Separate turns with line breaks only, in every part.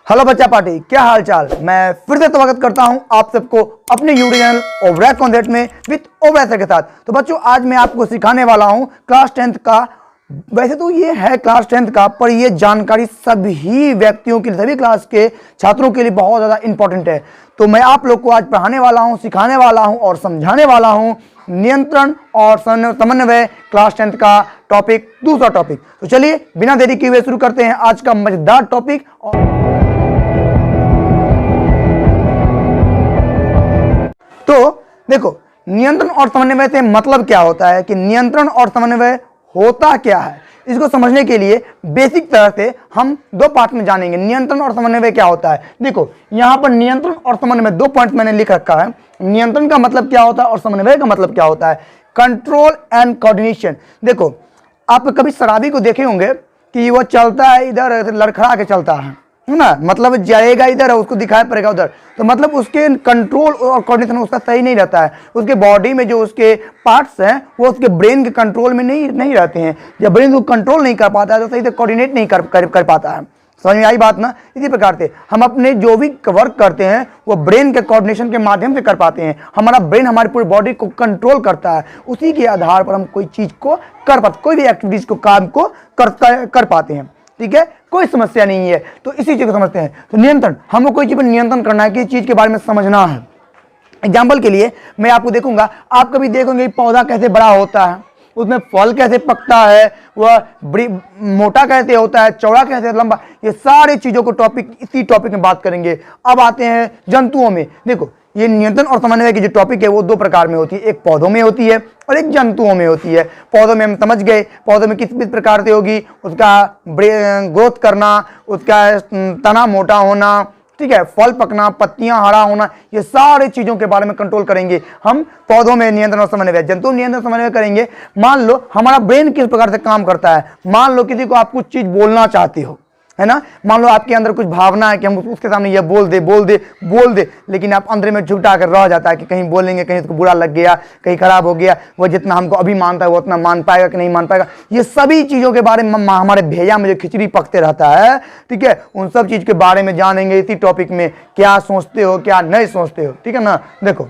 Hello बच्चा party, क्या हाल चाल। मैं फिर से स्वागत करता हूं आप सबको अपने यूट्यूब चैनल ओवरैक कॉन्सेप्ट में विद ओवरैक सर के साथ। तो बच्चों, आज मैं आपको सिखाने वाला हूं क्लास 10th का। वैसे तो ये है क्लास 10th का, पर ये जानकारी सभी व्यक्तियों के लिए, सभी क्लास के छात्रों के लिए बहुत ज़्यादा इंपॉर्टेंट है। तो मैं आप लोग को आज पढ़ाने वाला हूँ, सिखाने वाला हूँ और समझाने वाला हूँ नियंत्रण और समन्वय, क्लास 10th का टॉपिक, दूसरा टॉपिक। तो चलिए बिना देरी किए हुए शुरू करते हैं आज का मजेदार टॉपिक। तो देखो, नियंत्रण और समन्वय से मतलब क्या होता है कि नियंत्रण और समन्वय होता क्या है, इसको समझने के लिए बेसिक तरह से हम दो पार्ट में जानेंगे। नियंत्रण और समन्वय क्या होता है। देखो, यहां पर नियंत्रण और समन्वय दो पॉइंट मैंने लिख रखा है। नियंत्रण का मतलब क्या होता है और समन्वय का मतलब क्या होता है। Control and coordination. देखो, आप कभी शराबी को देखे होंगे कि वो चलता है इधर, लड़खड़ा के चलता है ना, मतलब जाएगा इधर और उसको दिखाई पड़ेगा उधर। तो मतलब उसके कंट्रोल और कोऑर्डिनेशन उसका सही नहीं रहता है। उसके बॉडी में जो उसके पार्ट्स हैं वो उसके ब्रेन के कंट्रोल में नहीं रहते हैं। जब ब्रेन उसको कंट्रोल नहीं कर पाता है तो सही से कोऑर्डिनेट नहीं कर पाता है। समझ में आई बात ना। इसी प्रकार से हम अपने जो भी वर्क करते हैं वो ब्रेन के कोऑर्डिनेशन के माध्यम से कर पाते हैं। हमारा ब्रेन हमारी पूरी बॉडी को कंट्रोल करता है, उसी के आधार पर हम कोई चीज को कर पाते, कोई भी एक्टिविटीज को, काम को कर पाते हैं। ठीक है, कोई समस्या नहीं है। तो इसी चीज को समझते हैं। तो नियंत्रण, हमको कोई चीज पर नियंत्रण करना है, किसी चीज के बारे में समझना है। एग्जाम्पल के लिए मैं आपको देखूंगा, आप कभी देखोगे पौधा कैसे बड़ा होता है, उसमें फल कैसे पकता है, वह मोटा कैसे होता है, चौड़ा कैसे, लंबा, ये सारी चीजों को इसी टॉपिक में बात करेंगे। अब आते हैं जंतुओं में। देखो, ये नियंत्रण और समन्वय की जो टॉपिक है वो दो प्रकार में होती है, एक पौधों में होती है और एक जंतुओं में होती है। पौधों में हम समझ गए, पौधों में किस किस प्रकार से होगी, उसका ग्रोथ करना, उसका तना मोटा होना, ठीक है, फल पकना, पत्तियां हरा होना, ये सारी चीजों के बारे में कंट्रोल करेंगे हम पौधों में नियंत्रण और समन्वय। जंतु नियंत्रण समन्वय करेंगे। मान लो हमारा ब्रेन किस प्रकार से काम करता है। मान लो किसी को आप कुछ चीज बोलना चाहते हो, है ना, मान लो आपके अंदर कुछ भावना है कि हम उसके सामने ये बोल दे, लेकिन आप अंदर में झुकटा कर रह जाता है कि कहीं बोलेंगे, कहीं उसको बुरा लग गया, कहीं खराब हो गया, वो जितना हमको अभी मानता है वो उतना मान पाएगा कि नहीं मान पाएगा। ये सभी चीजों के बारे में हमारे भैया में जो खिचड़ी पकते रहता है, ठीक है, उन सब चीज के बारे में जानेंगे इसी टॉपिक में। क्या सोचते हो, क्या नहीं सोचते हो, ठीक है ना। देखो,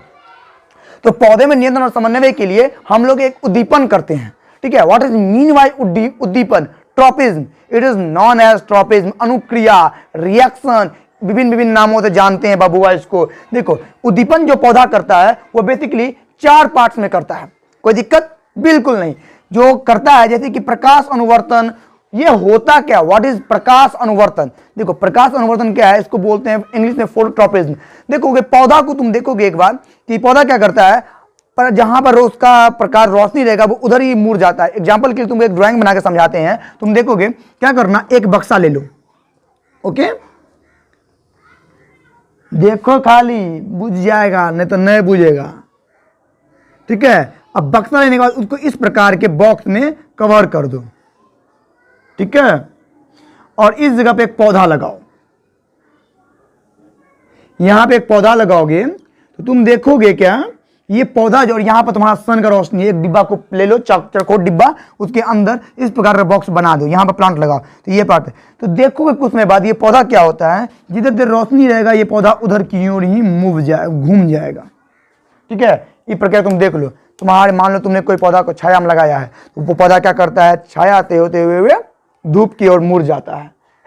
तो पौधे में नियंत्रण और समन्वय के लिए हम लोग एक उद्दीपन करते हैं, ठीक है। व्हाट इज मीन बाय उद्दीपन? Tropism, it is known as tropism. अनुक्रिया, रिएक्शन, विभिन्न नामों से जानते हैं बाबूआ इसको। देखो, उद्दीपन जो पौधा करता है वो बेसिकली 4 पार्ट्स में करता है। कोई दिक्कत बिल्कुल नहीं। जो करता है जैसे कि प्रकाश अनुवर्तन। ये होता क्या, व्हाट इज प्रकाश अनुवर्तन? देखो, प्रकाश अनुवर्तन क्या है, इसको बोलते हैं इंग्लिश में फोटोट्रॉपिज्म। देखोगे पौधा को, तुम देखोगे एक बार कि पौधा क्या करता है, पर जहां पर उसका प्रकाश रोशनी रहेगा वो उधर ही मुड़ जाता है। एग्जाम्पल के लिए तुम एक ड्राइंग बना के समझाते हैं। तुम देखोगे क्या करना, एक बक्सा ले लो, ओके, देखो खाली बुझ जाएगा, नहीं तो नहीं बुझेगा, ठीक है। अब बक्सा लेने के बाद उसको इस प्रकार के बॉक्स में कवर कर दो, ठीक है, और इस जगह पे एक पौधा लगाओ। यहां पे एक पौधा लगाओगे तो तुम देखोगे क्या, ये पौधा जो, यहां पर तुम्हारा सन का रोशनी, एक डिब्बा को ले लो, चरकोट डिब्बा, उसके अंदर इस प्रकार का बॉक्स बना दो, यहां पर प्लांट लगाओ। तो ये पार्ट है। तो देखोगे कुछ समय बाद ये पौधा क्या होता है, जिधर देर रोशनी रहेगा ये पौधा उधर की ओर ही घूम जाएगा, ठीक है। ये प्रक्रिया तुम देख लो। तुम्हारे, मान लो तुमने कोई पौधा को छाया में लगाया है, तो वो पौधा क्या करता है, छाया होते हुए धूप की ओर मुड़ जाता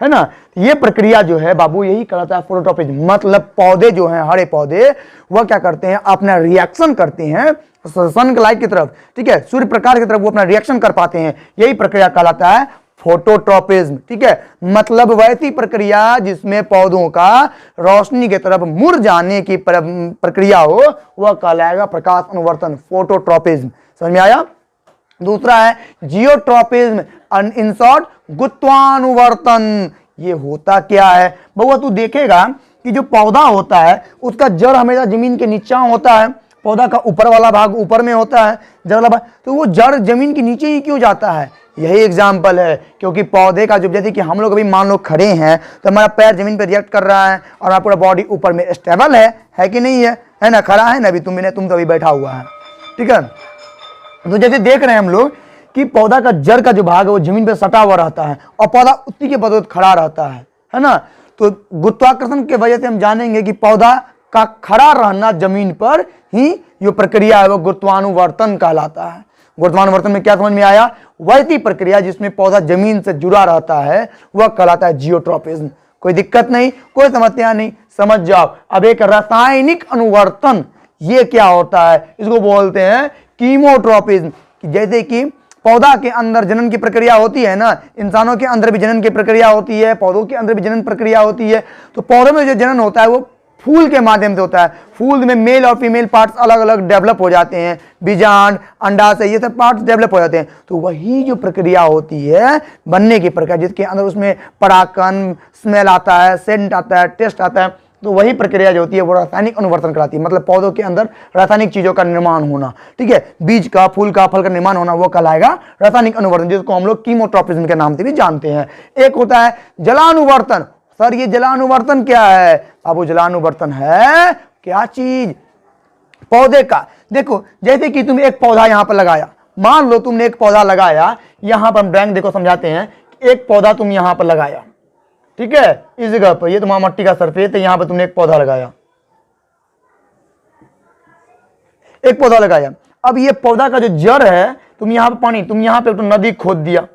है ना। ये प्रक्रिया जो है बाबू, यही कहलाता है फोटोट्रॉपिज्म। मतलब पौधे जो हैं, हरे पौधे, वह क्या करते हैं, अपना रिएक्शन करते हैं सन लाइट की तरफ, ठीक है, सूर्य प्रकाश की तरफ वो अपना रिएक्शन कर पाते हैं। यही प्रक्रिया कहलाता है फोटोट्रॉपिज्म, ठीक है। मतलब वैसी प्रक्रिया जिसमें पौधों का रोशनी की तरफ मुड़ जाने की प्रक्रिया हो, वह कहलाएगा प्रकाश अनुवर्तन, फोटोट्रॉपिज्म। समझ में आया। दूसरा है जियोट्रॉपिज्म, इन शॉर्ट गुरुत्वानुवर्तन। ये होता क्या है बउआ, तू देखेगा कि जो पौधा होता है उसका जड़ हमेशा जमीन के नीचे होता है, पौधा का ऊपर वाला भाग ऊपर में होता है, जड़ वाला भाग, तो वो जड़ जमीन के नीचे ही क्यों जाता है? यही एग्जाम्पल है, क्योंकि पौधे का जो, जैसे कि हम लोग अभी मान लो खड़े हैं तो हमारा पैर जमीन पर रिएक्ट कर रहा है और हमारा पूरा बॉडी ऊपर में स्टेबल है कि नहीं है ना, खड़ा है ना, अभी तुम तो अभी बैठा हुआ है, ठीक है। तो जैसे देख रहे हैं हम लोग कि पौधा का जड़ का जो भाग है वो जमीन पर सटा हुआ रहता है और पौधा उसी के बदौलत खड़ा रहता है ना। तो गुरुत्वाकर्षण के वजह से हम जानेंगे कि पौधा का खड़ा रहना जमीन पर ही जो प्रक्रिया है वो गुरुत्वानुवर्तन कहलाता है। गुरुत्वानुवर्तन में क्या समझ में आया? वैसी प्रक्रिया जिसमें पौधा जमीन से जुड़ा रहता है वह कहलाता है जियोट्रॉपिज्म। कोई दिक्कत नहीं, कोई समस्या नहीं, समझ जाओ। अब एक रासायनिक अनुवर्तन ये क्या होता है? इसको बोलते हैं कीमोट्रॉपिज्म। जैसे कि पौधा के अंदर जनन की प्रक्रिया होती है ना, इंसानों के अंदर भी जनन की प्रक्रिया होती है, पौधों के अंदर भी जनन प्रक्रिया होती है। तो पौधों में जो जनन होता है वो फूल के माध्यम से होता है। फूल में मेल और फीमेल पार्ट्स अलग अलग डेवलप हो जाते हैं, बीजांड, अंडाशय, ये सब पार्ट्स डेवलप हो जाते हैं। तो वही जो प्रक्रिया होती है बनने की प्रक्रिया, जिसके अंदर उसमें परागकण, स्मेल आता है, सेंट आता है, टेस्ट आता है, तो वही प्रक्रिया जो होती है वो रासायनिक अनुवर्तन कराती है। मतलब पौधों के अंदर रासायनिक चीजों का निर्माण होना, ठीक है, बीज का, फूल का, फल का निर्माण होना, वो कहलाएगा रासायनिक अनुवर्तन, जिसको हम लोग कीमोट्रॉपिज्म के नाम से भी जानते हैं। एक होता है जलानुवर्तन। सर ये जलानुवर्तन क्या है? अब वो जलानुवर्तन है क्या चीज? पौधे का। देखो जैसे कि तुम एक पौधा यहां पर लगाया, मान लो तुमने एक पौधा लगाया, यहां पर हम ड्राइंग देखो समझाते हैं। एक पौधा तुम यहां पर लगाया, ठीक है, इस जगह पर, ये तुम्हारा मट्टी का सरफेस है, यहां पर तुमने एक पौधा लगाया, एक पौधा लगाया। अब ये पौधा का जो जड़ है, तुम यहां पर पानी, तुम यहां पे तो नदी खोद दिया,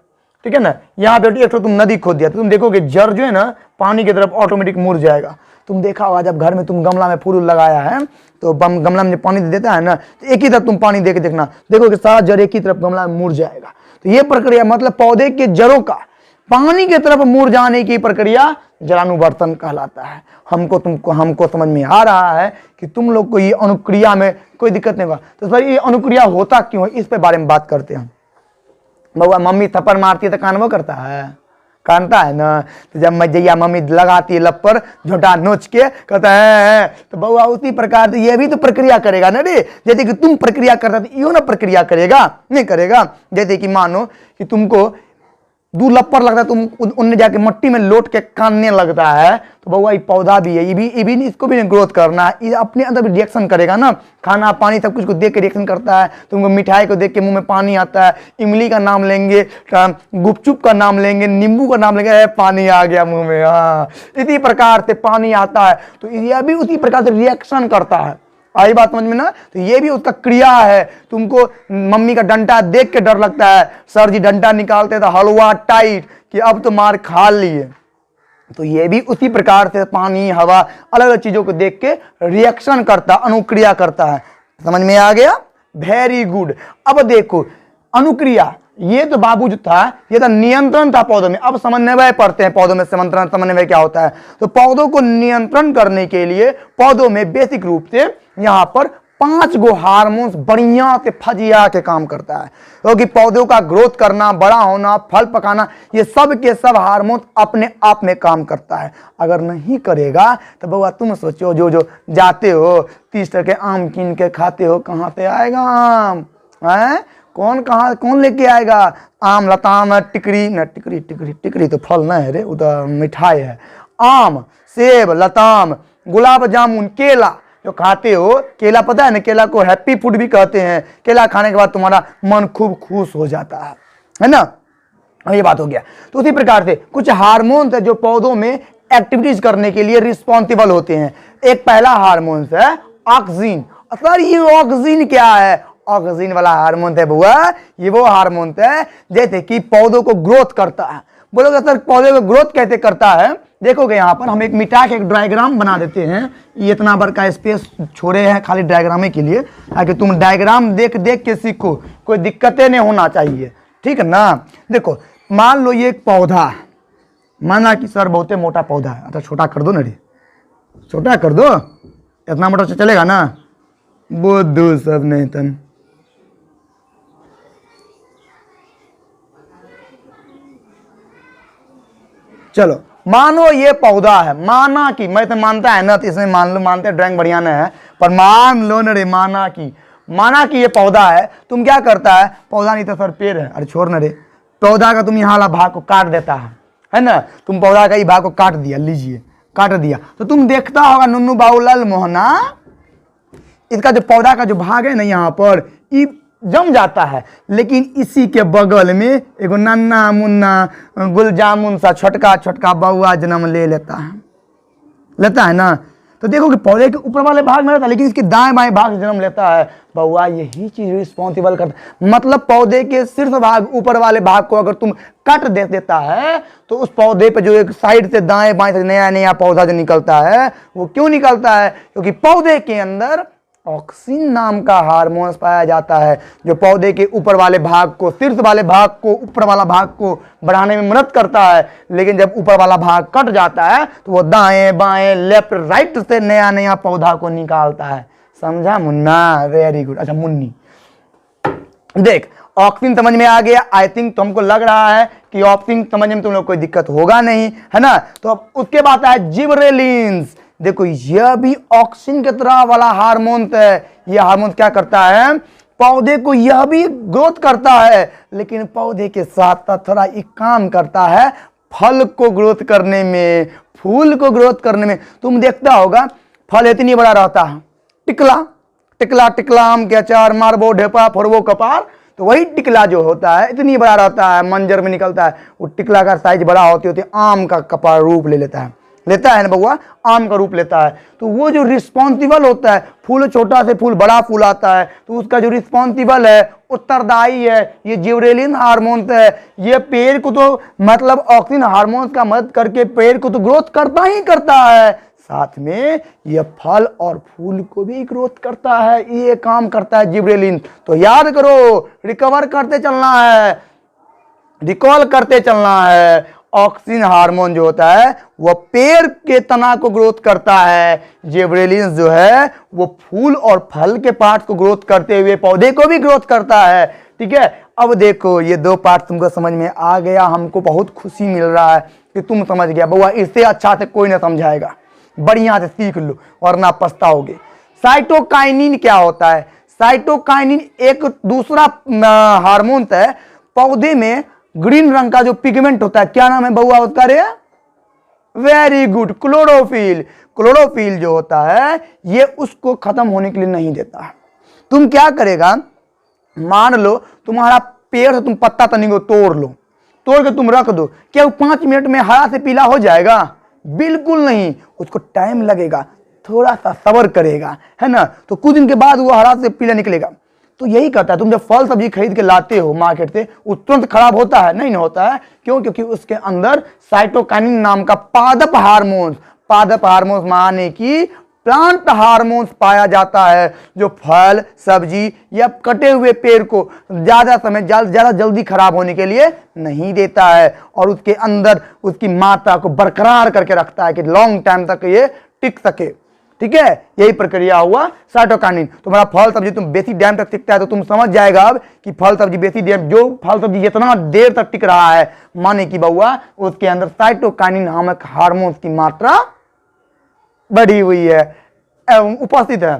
ठीक है ना, यहां पे एक तो तुम नदी खोद दिया, तो तुम देखोगे जड़ जो है ना पानी की तरफ ऑटोमेटिक मुड़ जाएगा। तुम देखा होगा जब घर में तुम गमला में फूल लगाया है तो गमला में जब पानी देता है ना, तो एक ही तरफ तुम पानी दे के देखना, देखोगे सारा जड़ एक ही तरफ गमला में मुड़ जाएगा। तो ये प्रक्रिया मतलब पौधे के जड़ों का पानी की तरफ मुड़ जाने की प्रक्रिया जलानुवर्तन कहलाता है। हमको समझ में आ रहा है कि तुम लोग को ये अनुक्रिया में कोई दिक्कत नहीं होगा। तो सर ये अनुक्रिया होता क्यों है, इस पे बारे में बात करते हैं। बउआ मम्मी थप्पड़ मारती है तो कान वो करता है, कानता है ना। तो जब मैया मम्मी लगाती है लप्पर झोटा नोच के कहता है, तो बउआ उसी प्रकार से ये भी तो प्रक्रिया करेगा ना रे। जैसे कि तुम प्रक्रिया करता तो यो ना प्रक्रिया करेगा, नहीं करेगा। जैसे कि मानो कि तुमको दू लप्पर लगता है, तुम उनने जाके मट्टी में लोट के कानने लगता है, तो बउआ ये पौधा भी है, ये भी इसको भी ग्रोथ करना है, ये अपने अंदर भी रिएक्शन करेगा ना। खाना पानी सब कुछ को देख के रिएक्शन करता है। तुमको मिठाई को देख के मुंह में पानी आता है, इमली का नाम लेंगे, गुपचुप का नाम लेंगे, नींबू का नाम लेंगे, पानी आ गया मुंह में। हाँ, इसी प्रकार से पानी आता है, तो यह भी उसी प्रकार से रिएक्शन करता है। आई बात समझ में ना। तो ये भी उसका क्रिया है। तुमको मम्मी का डंडा देख के डर लगता है, सर जी डंडा निकालते तो हलवा टाइट कि अब तो मार खा लिए। तो ये भी उसी प्रकार से पानी, हवा, अलग अलग चीजों को देख के रिएक्शन करता, अनुक्रिया करता है। समझ में आ गया? Very good. अब देखो अनुक्रिया, ये तो बाबू जो था ये तो नियंत्रण था पौधों में। अब समन्वय पढ़ते हैं पौधों में। समन्वय क्या होता है? तो पौधों को नियंत्रण करने के लिए पौधों में बेसिक रूप से यहां पर 5 गो हार्मोन्स बढ़िया से फजिया के काम करता है। क्योंकि पौधों का ग्रोथ करना, बड़ा होना, फल पकाना, ये सब के सब हार्मोन अपने आप में काम करता है। अगर नहीं करेगा तो बउआ तुम सोचो, जो जाते हो 30 टके आम कीन के खाते हो, कहां से आएगा आम? है कौन लेके आएगा आम? लताम है, टिकरी तो फल नहीं है रे, वो तो मिठाई है। आम, सेब, लताम, गुलाब जामुन, केला जो खाते हो, केला पता है ना, केला को हैप्पी फूड भी कहते हैं। केला खाने के बाद तुम्हारा मन खूब खुश हो जाता है ना। ये बात हो गया। तो उसी प्रकार से कुछ हार्मोन्स है जो पौधों में एक्टिविटीज करने के लिए रिस्पॉन्सिबल होते हैं। एक पहला हार्मोन है ऑक्सीन। सर ये ऑक्सीन क्या है? ऑक्सीन वाला हार्मोन है बुआ, ये वो हार्मोन है जैसे कि पौधों को ग्रोथ करता है। बोलोगे सर पौधे को ग्रोथ कैसे करता है? देखोगे यहाँ पर हम एक मिटा के एक डायग्राम बना देते हैं। ये इतना बड़ा का स्पेस छोड़े हैं खाली डायग्रामे के लिए, ताकि तुम डायग्राम देख देख के सीखो, कोई दिक्कतें नहीं होना चाहिए, ठीक है ना। देखो मान लो ये एक पौधा, माना कि सर बहुते मोटा पौधा है, अच्छा छोटा कर दो ना रे, छोटा कर दो, इतना मोटा से चलेगा ना? बुद्धू सब नहीं तन। चलो मानो ये पौधा है, माना कि, मैं तो मानता है ना, तो इसमें मान लो, मानते ड्राइंग बढ़िया नहीं है, पर मान लो न रे, माना कि ये पौधा है। तुम क्या करता है? पौधा नहीं तो सर पेड़ है, अरे छोड़ न रे, पौधा का तुम यहाँ वाला भाग को काट देता है ना। तुम पौधा का ये भाग को काट दिया, लीजिए काट दिया, तो तुम देखता होगा नुन्नू बाबूलाल मोहना, इसका जो पौधा का जो भाग है ना यहाँ पर, ये जम जाता है। लेकिन इसी के बगल में एगो नन्ना मुन्ना गुलजामुन सा छोटका छोटका बउआ जन्म ले लेता है। लेता है ना। तो देखो कि पौधे के ऊपर वाले भाग में रहता है, लेकिन इसके दाएं बाएं भाग से जन्म लेता है। बउआ यही चीज रिस्पॉन्सिबल करता है। मतलब पौधे के शीर्ष भाग, ऊपर वाले भाग को अगर तुम कट देता है तो उस पौधे पे जो एक साइड से दाएं बाएं से नया नया पौधा जो निकलता है, वो क्यों निकलता है? क्योंकि पौधे के अंदर ऑक्सिन नाम का हार्मोन पाया जाता है, जो पौधे के ऊपर वाले भाग को, शीर्ष वाले भाग को, ऊपर वाला भाग को बढ़ाने में मदद करता है। लेकिन जब ऊपर वाला भाग कट जाता है तो वो दाएं बाएं लेफ्ट राइट से नया नया पौधा को निकालता है। समझा मुन्ना? Very good. अच्छा मुन्नी, देख ऑक्सिन समझ में आ गया। आई थिंक तुमको लग रहा है कि ऑक्सिन समझने में तुम लोग कोई दिक्कत होगा नहीं, है ना। तो अब उसके बाद है जिबरेलिन्स। देखो यह भी ऑक्सिन की तरह वाला हार्मोन है। यह हार्मोन क्या करता है? पौधे को, यह भी ग्रोथ करता है, लेकिन पौधे के साथ साथ थोड़ा एक काम करता है फल को ग्रोथ करने में, फूल को ग्रोथ करने में। तुम देखता होगा फल इतनी बड़ा रहता है, टिकला टिकला टिकला आम के अचार, मारबो ढेपा फोड़बो कपार। तो वही टिकला जो होता है इतनी बड़ा रहता है, मंजर में निकलता है। वो टिकला का साइज बड़ा होते होते आम का कपार रूप लेता है ना बउआ, आम का रूप लेता है। तो वो जो रिस्पॉन्सिबल होता है, फूल छोटा से फूल बड़ा फूल आता है, तो उसका जो रिस्पॉन्सिबल है, उत्तरदायी है, ये जिबरेलिन हार्मोन है। ये पेड़ को तो मतलब ऑक्सिन हार्मोन का मदद करके पेड़ को तो ग्रोथ करता ही करता है, साथ में ये फल और फूल को भी ग्रोथ करता है। ये काम करता है जिबरेलिन। तो याद करो, रिकवर करते चलना है, रिकॉल करते चलना है। ऑक्सिन हार्मोन जो होता है वो पेड़ के तना को ग्रोथ करता है, जिबरेलिन जो है वो फूल और फल के पार्ट को ग्रोथ करते हुए पौधे को भी ग्रोथ करता है। ठीक है, अब देखो ये दो पार्ट तुमको समझ में आ गया। हमको बहुत खुशी मिल रहा है कि तुम समझ गया। बउआ इससे अच्छा से कोई ना समझाएगा, बढ़िया से सीख लो वरना पछताओगे। साइटोकाइनिन क्या होता है? साइटोकाइनिन एक दूसरा हार्मोन है। पौधे में ग्रीन रंग का जो पिगमेंट होता है, क्या नाम है बउआ उसका रे? Very good, chlorophyll. क्लोरोफिल जो होता है ये उसको खत्म होने के लिए नहीं देता। तुम क्या करेगा, मान लो तुम्हारा पेड़ से तुम पत्ता तनी को तोड़ लो, तोड़ के तुम रख दो, क्या वो 5 मिनट में हरा से पीला हो जाएगा? बिल्कुल नहीं, उसको टाइम लगेगा, थोड़ा सा सब्र करेगा, है ना। तो कुछ दिन के बाद वो हरा से पीला निकलेगा। तो यही करता है, तुम जब फल सब्जी खरीद के लाते हो मार्केट से, वो तुरंत खराब होता है? नहीं होता है। क्यों? क्योंकि उसके अंदर साइटोकाइनिन नाम का पादप हार्मोन्स माने कि प्लांट हार्मोन्स पाया जाता है, जो फल सब्जी या कटे हुए पेड़ को ज्यादा समय ज्यादा जल्दी खराब होने के लिए नहीं देता है, और उसके अंदर उसकी मात्रा को बरकरार करके रखता है कि लॉन्ग टाइम तक ये टिक सके। ठीक है, यही प्रक्रिया हुआ साइटोकाइनिन। तुम्हारा फल सब्जी तुम बेसी टाइम तक टिकता है तो तुम समझ जाएगा अब कि फल सब्जी बेसी टाइम, जो फल सब्जी जितना देर तक टिक रहा है, माने कि बउआ उसके अंदर साइटोकाइनिन नामक हार्मोन की मात्रा बढ़ी हुई है एवं उपस्थित है।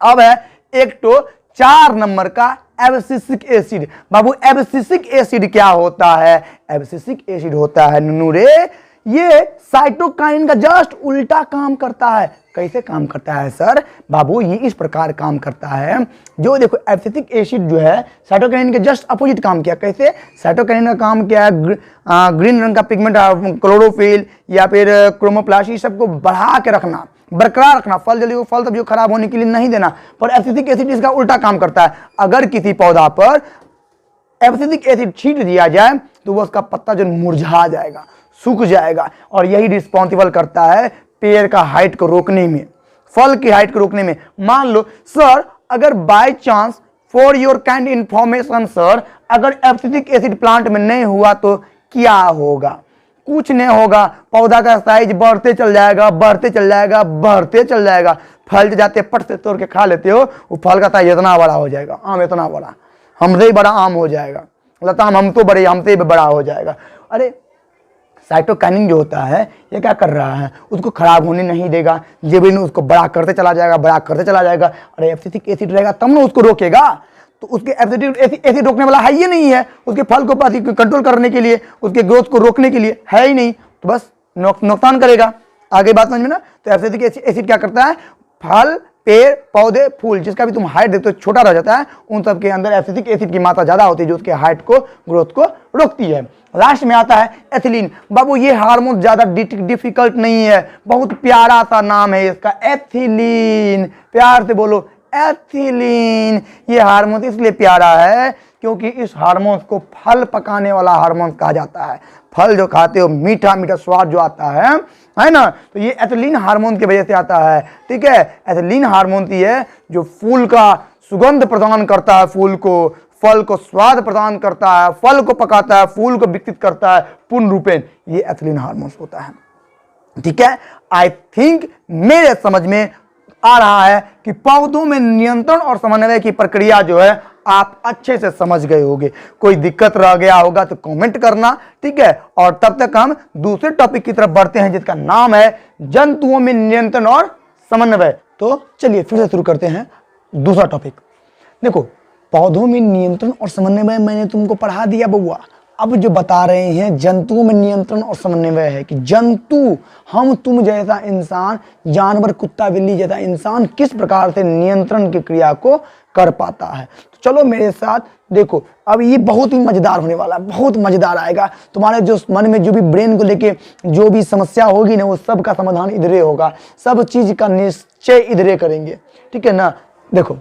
अब है एक तो 4 नंबर का एब्सिसिक एसिड। बाबू एब्सिसिक एसिड क्या होता है? एब्सिसिक एसिड होता है नुनू रे, ये साइटोकाइनिन का जस्ट उल्टा काम करता है। कैसे काम करता है सर? बाबू ये इस प्रकार काम करता है, जो देखो एब्सिसिक एसिड जो है साइटोकाइनिन के जस्ट अपोजिट काम किया। कैसे? साइटोकाइनिन का काम क्या है? ग्रीन रंग का पिगमेंट, क्लोरोफिल या फिर क्रोमोप्लास्ट, इस सबको बढ़ा के रखना, बरकरार रखना, फल सब्जी खराब होने के लिए नहीं देना। पर एब्सिसिक एसिड इसका उल्टा काम करता है। अगर किसी पौधा पर एब्सिसिक एसिड छींट दिया जाए तो वो उसका पत्ता जो मुरझा जाएगा, सूख जाएगा, और यही रिस्पॉन्सिबल करता है पेड़ का हाइट को रोकने में, फल की हाइट को रोकने में। मान लो सर, अगर by chance for your kind information sir, अगर एब्सिसिक एसिड प्लांट में नहीं हुआ तो क्या होगा? कुछ नहीं होगा, पौधा का साइज बढ़ते चल जाएगा, बढ़ते चल जाएगा, बढ़ते चल जाएगा। फल जाते पट से तोड़ के खा लेते हो, वो फल का साइज इतना बड़ा हो जाएगा, आम इतना बड़ा, हमसे ही बड़ा आम हो जाएगा, लताम हम तो बड़े, हमसे भी बड़ा हो जाएगा। अरे साइटोकाइनिन जो होता है ये क्या कर रहा है? उसको खराब होने नहीं देगा, जिबरेलिन उसको बड़ा करते चला जाएगा, बड़ा करते चला जाएगा। अरे एब्सिसिक एसिड रहेगा तब ना उसको रोकेगा। तो उसके एब्सिसिक एसिड रोकने वाला है ही नहीं है, उसके फल को कंट्रोल करने के लिए, उसके ग्रोथ को रोकने के लिए है ही नहीं, तो बस नुकसान करेगा। आगे बात समझ में ना। तो एब्सिसिक एसिड क्या करता है? फल पेड़ पौधे फूल जिसका भी तुम हाइट देखते हो छोटा रह जाता है, उन सब के अंदर एसिटिक एसिड की मात्रा ज्यादा होती है जो उसके हाइट को ग्रोथ को रोकती है। लास्ट में आता है एथिलीन। बाबू ये हार्मोन ज्यादा डिफिकल्ट नहीं है, बहुत प्यारा सा नाम है इसका, एथिलीन। प्यार से बोलो एथिलीन। ये हार्मोन इसलिए प्यारा है क्योंकि इस हार्मोन को फल पकाने वाला हार्मोन कहा जाता है। फल जो खाते हो मीठा मीठा स्वाद जो आता है ना, तो ये एथिलीन हार्मोन की वजह से आता है। ठीक है, एथिलीन हार्मोन की है जो फूल का सुगंध प्रदान करता है, फूल को, फल को स्वाद प्रदान करता है, फल को पकाता है, फूल को विकसित करता है पूर्ण रूपेण, ये एथिलीन हार्मोन होता है। ठीक है, आई थिंक मेरे समझ में आ रहा है कि पौधों में नियंत्रण और समन्वय की प्रक्रिया जो है आप अच्छे से समझ गए होंगे। कोई दिक्कत रह गया होगा तो कमेंट करना। ठीक है, और तब तक हम दूसरे टॉपिक की तरफ बढ़ते हैं जिसका नाम है जंतुओं में नियंत्रण और समन्वय। तो चलिए फिर से शुरू करते हैं दूसरा टॉपिक। देखो, पौधों में नियंत्रण और समन्वय मैंने तुमको पढ़ा दिया बउआ। अब जो बता रहे हैं जंतुओं में नियंत्रण और समन्वय है कि जंतु, हम तुम जैसा इंसान, जानवर कुत्ता बिल्ली जैसा इंसान किस प्रकार से नियंत्रण की क्रिया को कर पाता है। तो चलो मेरे साथ देखो, अब ये बहुत ही मजेदार होने वाला है, बहुत मजेदार आएगा। तुम्हारे जो मन में जो भी ब्रेन को लेके जो भी समस्या होगी ना, वो सब का समाधान इधरे होगा, सब चीज का निश्चय इधरे करेंगे। ठीक है ना। देखो,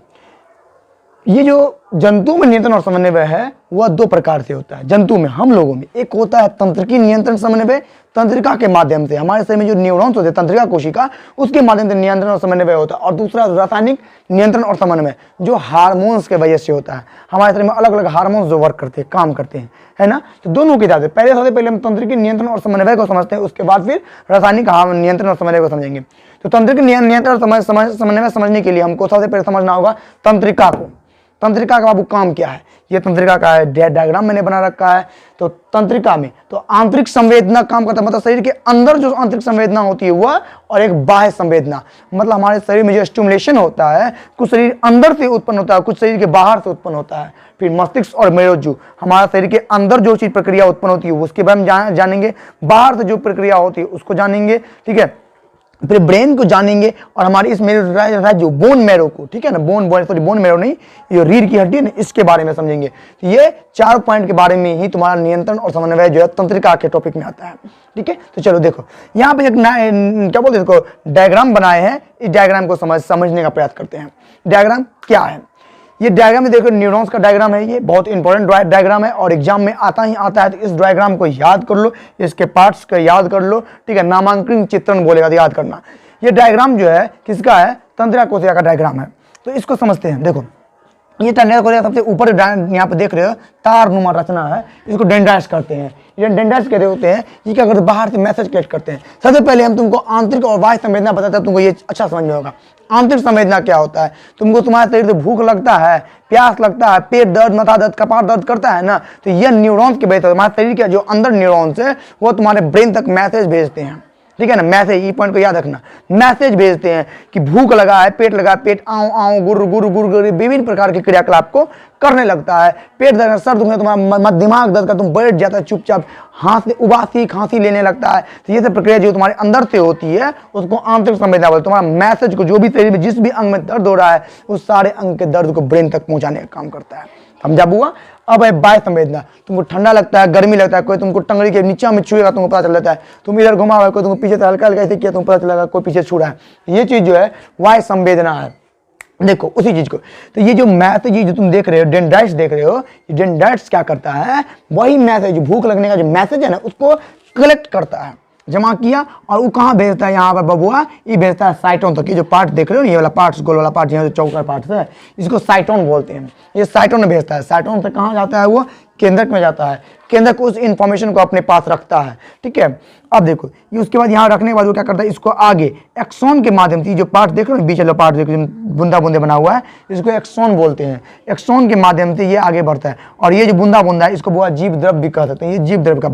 ये जो जंतु में नियंत्रण और समन्वय है वह दो प्रकार से होता है। जंतु में, हम लोगों में एक होता है तंत्रिकी नियंत्रण समन्वय, तंत्रिका के माध्यम से, हमारे शरीर में जो न्यूरॉन्स होते हैं तंत्रिका कोशिका, उसके माध्यम से नियंत्रण और समन्वय होता है। और दूसरा रासायनिक नियंत्रण और समन्वय जो हार्मोन्स के वजह से होता है। हमारे शरीर में अलग अलग हार्मोन्स जो वर्क करते हैं, काम करते हैं, है ना। तो दोनों के साथ पहले सबसे पहले हम तंत्रिकी नियंत्रण और समन्वय को समझते हैं, उसके बाद फिर रासायनिक नियंत्रण और समन्वय को समझेंगे। तो तंत्रिकी नियंत्रण और समन्वय समझने के लिए हमको सबसे पहले समझना होगा तंत्रिका को। तंत्रिका का बाबू काम क्या है, ये तंत्रिका का है डायग्राम मैंने बना रखा है। तो तंत्रिका में तो आंतरिक संवेदना काम करता है, मतलब शरीर के अंदर जो आंतरिक संवेदना होती है वह, और एक बाह्य संवेदना, मतलब हमारे शरीर में जो स्टिमुलेशन होता है, कुछ शरीर अंदर से उत्पन्न होता है, कुछ शरीर के बाहर से उत्पन्न होता है। फिर मस्तिष्क और मेरुज्जु, हमारा शरीर के अंदर जो चीज प्रक्रिया उत्पन्न होती है उसके बारे में जानेंगे, बाहर से जो प्रक्रिया होती है उसको जानेंगे। ठीक है, फिर ब्रेन को जानेंगे, और हमारी इस मेरो जो बोन मैरो को, ठीक है ना, बोन मैरो नहीं, ये रीढ़ की हड्डी है ना, इसके बारे में समझेंगे। तो ये 4 पॉइंट के बारे में ही तुम्हारा नियंत्रण और समन्वय जो है तंत्रिका के टॉपिक में आता है। ठीक है, तो चलो देखो, यहाँ पे एक क्या बोलते हैं इसको, डायग्राम बनाए हैं। इस डायग्राम को समझने का प्रयास करते हैं। डायग्राम क्या है, ये डायग्राम में देखो न्यूरॉन्स का डायग्राम है, ये बहुत इंपॉर्टेंट डायग्राम है और एग्जाम में आता ही आता है। तो इस डायग्राम को याद कर लो, इसके पार्ट्स को याद कर लो। ठीक है, नामांकन चित्रण बोलेगा तो याद करना। ये डायग्राम जो है किसका है, तंत्रिका कोशिका का डायग्राम है। तो इसको समझते हैं। देखो, ये तंत्रिका कोशिका सबसे ऊपर यहाँ पे देख रहे हो तार नुमा रचना है, इसको डेंड्राइट्स कहते हैं। ये डेंड्राइट्स कहते होते हैं, ये क्या करते हैं, बाहर से मैसेज कलेक्ट करते हैं। सबसे पहले हम तुमको आंतरिक और बाह्य संवेदना बताते हैं, तुमको ये अच्छा समझ में होगा। आंतरिक संवेदना क्या होता है, तुमको तुम्हारे शरीर से भूख लगता है, प्यास लगता है, पेट दर्द, माथा दर्द, कपार दर्द करता है ना, तो ये न्यूरॉन्स के वजह से तुम्हारे शरीर के जो अंदर न्यूरॉन्स है वो तुम्हारे ब्रेन तक मैसेज भेजते हैं। ठीक है ना, मैसेज, ये पॉइंट को याद रखना, मैसेज भेजते हैं कि भूख लगा है, पेट लगा है, पेट आऊं आऊं गुर गुर गुर गुर विभिन्न प्रकार के क्रियाकलाप को करने लगता है। पेट दर्द, सर दुखने, तुम्हारा दिमाग दर्द का, तुम बैठ जाता है चुपचाप, उबासी खांसी लेने लगता है। तो ये सब प्रक्रिया जो तुम्हारे अंदर से होती है उसको आंतरिक संवेदना बोलते हैं। तुम्हारा मैसेज को, जो भी शरीर में जिस भी अंग में दर्द हो रहा है उस सारे अंग के दर्द को ब्रेन तक पहुंचाने का काम करता है। समझा बुआ। अब है बाह्य संवेदना, तुमको ठंडा लगता है, गर्मी लगता है, कोई तुमको टंगड़ी के नीचे में छुएगा तुमको पता चल जाता है, तुम इधर घुमा हुआ है, कोई तुमको पीछे से हल्का हल्का ऐसे किया तुमको पता चलेगा कोई पीछे छू रहा है। ये चीज जो है बाह्य संवेदना है। देखो उसी चीज को, तो ये जो मैसेज जो तुम देख रहे हो, डेंड्राइट्स देख रहे हो, डेंड्राइट्स क्या करता है, वही मैसेज, भूख लगने का जो मैसेज है ना उसको कलेक्ट करता है, जमा किया, और वो कहाँ भेजता है, यहाँ पर बबुआ ये भेजता है साइटोन तक। ये जो पार्ट देख रहे हो, ये वाला पार्ट, गोल वाला पार्ट, यहाँ जो चौकर पार्ट है, इसको साइटोन बोलते हैं। ये साइटोन में भेजता है, साइटोन से कहाँ जाता है, वो केंद्रक में जाता है, केंद्रक उस इंफॉर्मेशन को अपने पास रखता है। ठीक है, अब देखो ये उसके बाद यहाँ रखने के बाद वो क्या करता है, इसको आगे एक्सॉन के माध्यम से, जो पार्ट देख रहे हो बीच वाला पार्ट देखो बूंदा बूंदे बना हुआ है, इसको एक्सॉन बोलते हैं। एक्सॉन के माध्यम से ये आगे बढ़ता है, और ये जो बूंदा बूंदा है इसको वो जीव द्रव भी कह सकते हैं। ये जीव द्रव का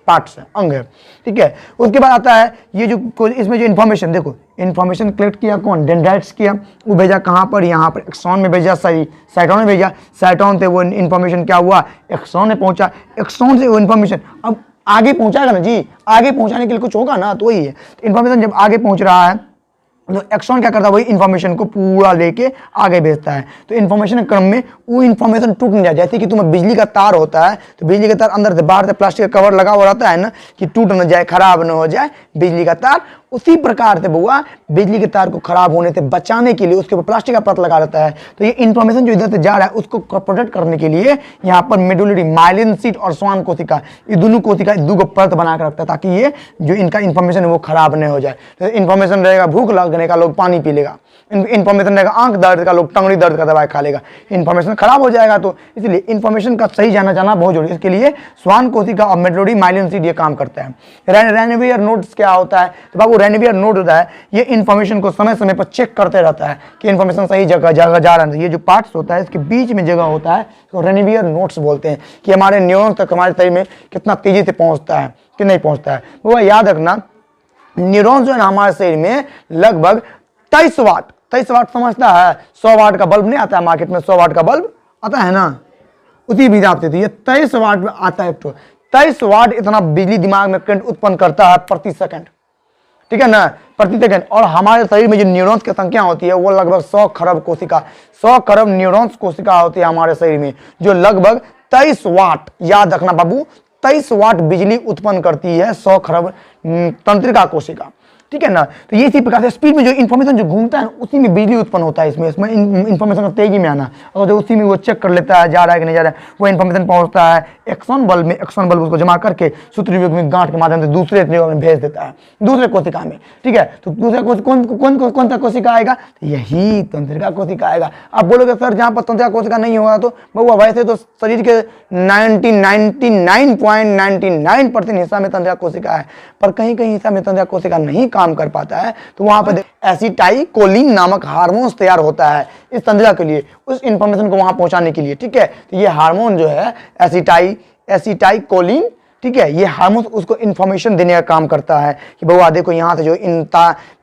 पार्ट्स है, अंग है। ठीक है, उसके बाद आता है ये जो इसमें जो इन्फॉर्मेशन, देखो इन्फॉर्मेशन कलेक्ट किया कौन, डेंड्राइट्स किया, वो भेजा कहाँ पर, यहाँ पर एक्सॉन में भेजा, सही साइटोन में भेजा, साइटोन से वो इन्फॉर्मेशन क्या हुआ, एक्सॉन में पहुंचा, एक्सॉन से वो इन्फॉर्मेशन अब आगे पहुंचाएगा ना जी, आगे पहुंचाने के लिए कुछ होगा ना, तो वही है। इन्फॉर्मेशन जब आगे पहुंच रहा है तो एक्सॉन क्या करता है, वही इन्फॉर्मेशन को पूरा लेके आगे भेजता है। तो इन्फॉर्मेशन के क्रम में वो इन्फॉर्मेशन टूट नहीं जाए। जैसे कि तुम्हें बिजली का तार होता है, तो बिजली का तार अंदर से बाहर से प्लास्टिक का कवर लगा हुआ रहता है ना, कि टूट न जाए, खराब न हो जाए बिजली का तार। उसी प्रकार से बुआ बिजली के तार को खराब होने से बचाने के लिए उसके ऊपर प्लास्टिक का परत लगा रहता है। तो ये इन्फॉर्मेशन जो इधर से जा रहा है उसको प्रोटेक्ट करने के लिए यहाँ पर मेडुलरी माइलिन शीट और स्वान कोशिका, ये दोनों कोशिका दो परत बना कर रखता है, ताकि ये जो इनका इन्फॉर्मेशन है वो खराब नहीं हो जाए। तो इन्फॉर्मेशन रहेगा भूख लगने का लोग पानी पी लेगा, इन्फॉर्मेशन रहेगा आंख दर्द का लोग टंगड़ी दर्द का दवाई खा लेगा। इन्फॉर्मेशन खराब हो जाएगा, तो इसलिए इन्फॉर्मेशन का सही जाना बहुत जरूरी है। इसके लिए स्वान कोशिका और मेडुलरी माइलिन शीट ये काम करता है। रेनवियर नोड्स क्या होता है, तो बाबू रेनवियर नोड होता है, ये इन्फॉर्मेशन को समय समय पर चेक करते रहता है कि इन्फॉर्मेशन सही जगह जा रहा है। ये जो पार्ट्स होता है इसके बीच में जगह होता है, तो रेनवियर नोड्स बोलते हैं, कि हमारे न्यूरॉन तक हमारे शरीर में कितना तेजी से पहुंचता है कि नहीं पहुंचता है। वो याद रखना, न्यूरॉन जो है ना हमारे शरीर में लगभग 23 वाट समझता है। 100 वाट का बल्ब नहीं आता है मार्केट में, 100 वाट का बल्ब आता है ना, उसी भी हिसाब से तो ये 23 वाट में आता है। 23 वाट इतना बिजली दिमाग में करंट उत्पन्न करता है प्रति सेकंड, ठीक है ना, प्रति सेकंड। और हमारे शरीर में जो न्यूरॉन्स की संख्या होती है वो लगभग 100 खरब कोशिका, 100 खरब न्यूरॉन्स कोशिका होती है हमारे शरीर में, जो लगभग 23 वाट, याद रखना बाबू, 23 वाट बिजली उत्पन्न करती है 100 खरब तंत्रिका कोशिका, ठीक है ना। तो ये इसी प्रकार से स्पीड में जो इन्फॉर्मेशन जो घूमता है उसी में बिजली उत्पन्न होता है। इसमें इन्फॉर्मेशन का तेजी में आना, और जो उसी में वो चेक कर लेता है जा रहा है कि नहीं जा रहा है, वो इन्फॉर्मेशन पहुंचता है एक्सॉन बल्ब में। एक्सॉन बल्ब उसको जमा करके सूत्रयुग्म में गांठ के माध्यम से दूसरे में भेज देता है, दूसरे कोशिका में, ठीक है। तो दूसरे कौन सा कोशिका आएगा, तो यही तंत्रिका कोशिका आएगा। आप बोलोगे सर जहाँ पर तंत्रिका कोशिका नहीं होगा तो बहुआ वैसे तो शरीर के 99.99% हिस्सा में तंत्रिका कोशिका है, पर कहीं कहीं हिस्सा में तंत्रिका कोशिका नहीं काम कर पाता है, तो वहां पर एसिटाइकोलिन नामक हार्मोन तैयार होता है इस तंत्रिका के लिए, उस इंफॉर्मेशन को वहां पहुंचाने के लिए, ठीक है। तो ये हार्मोन जो है एसिटाइकोलिन, ठीक है, ये हार्मोन उसको इन्फॉर्मेशन देने का काम करता है कि बउआ देखो यहाँ से जो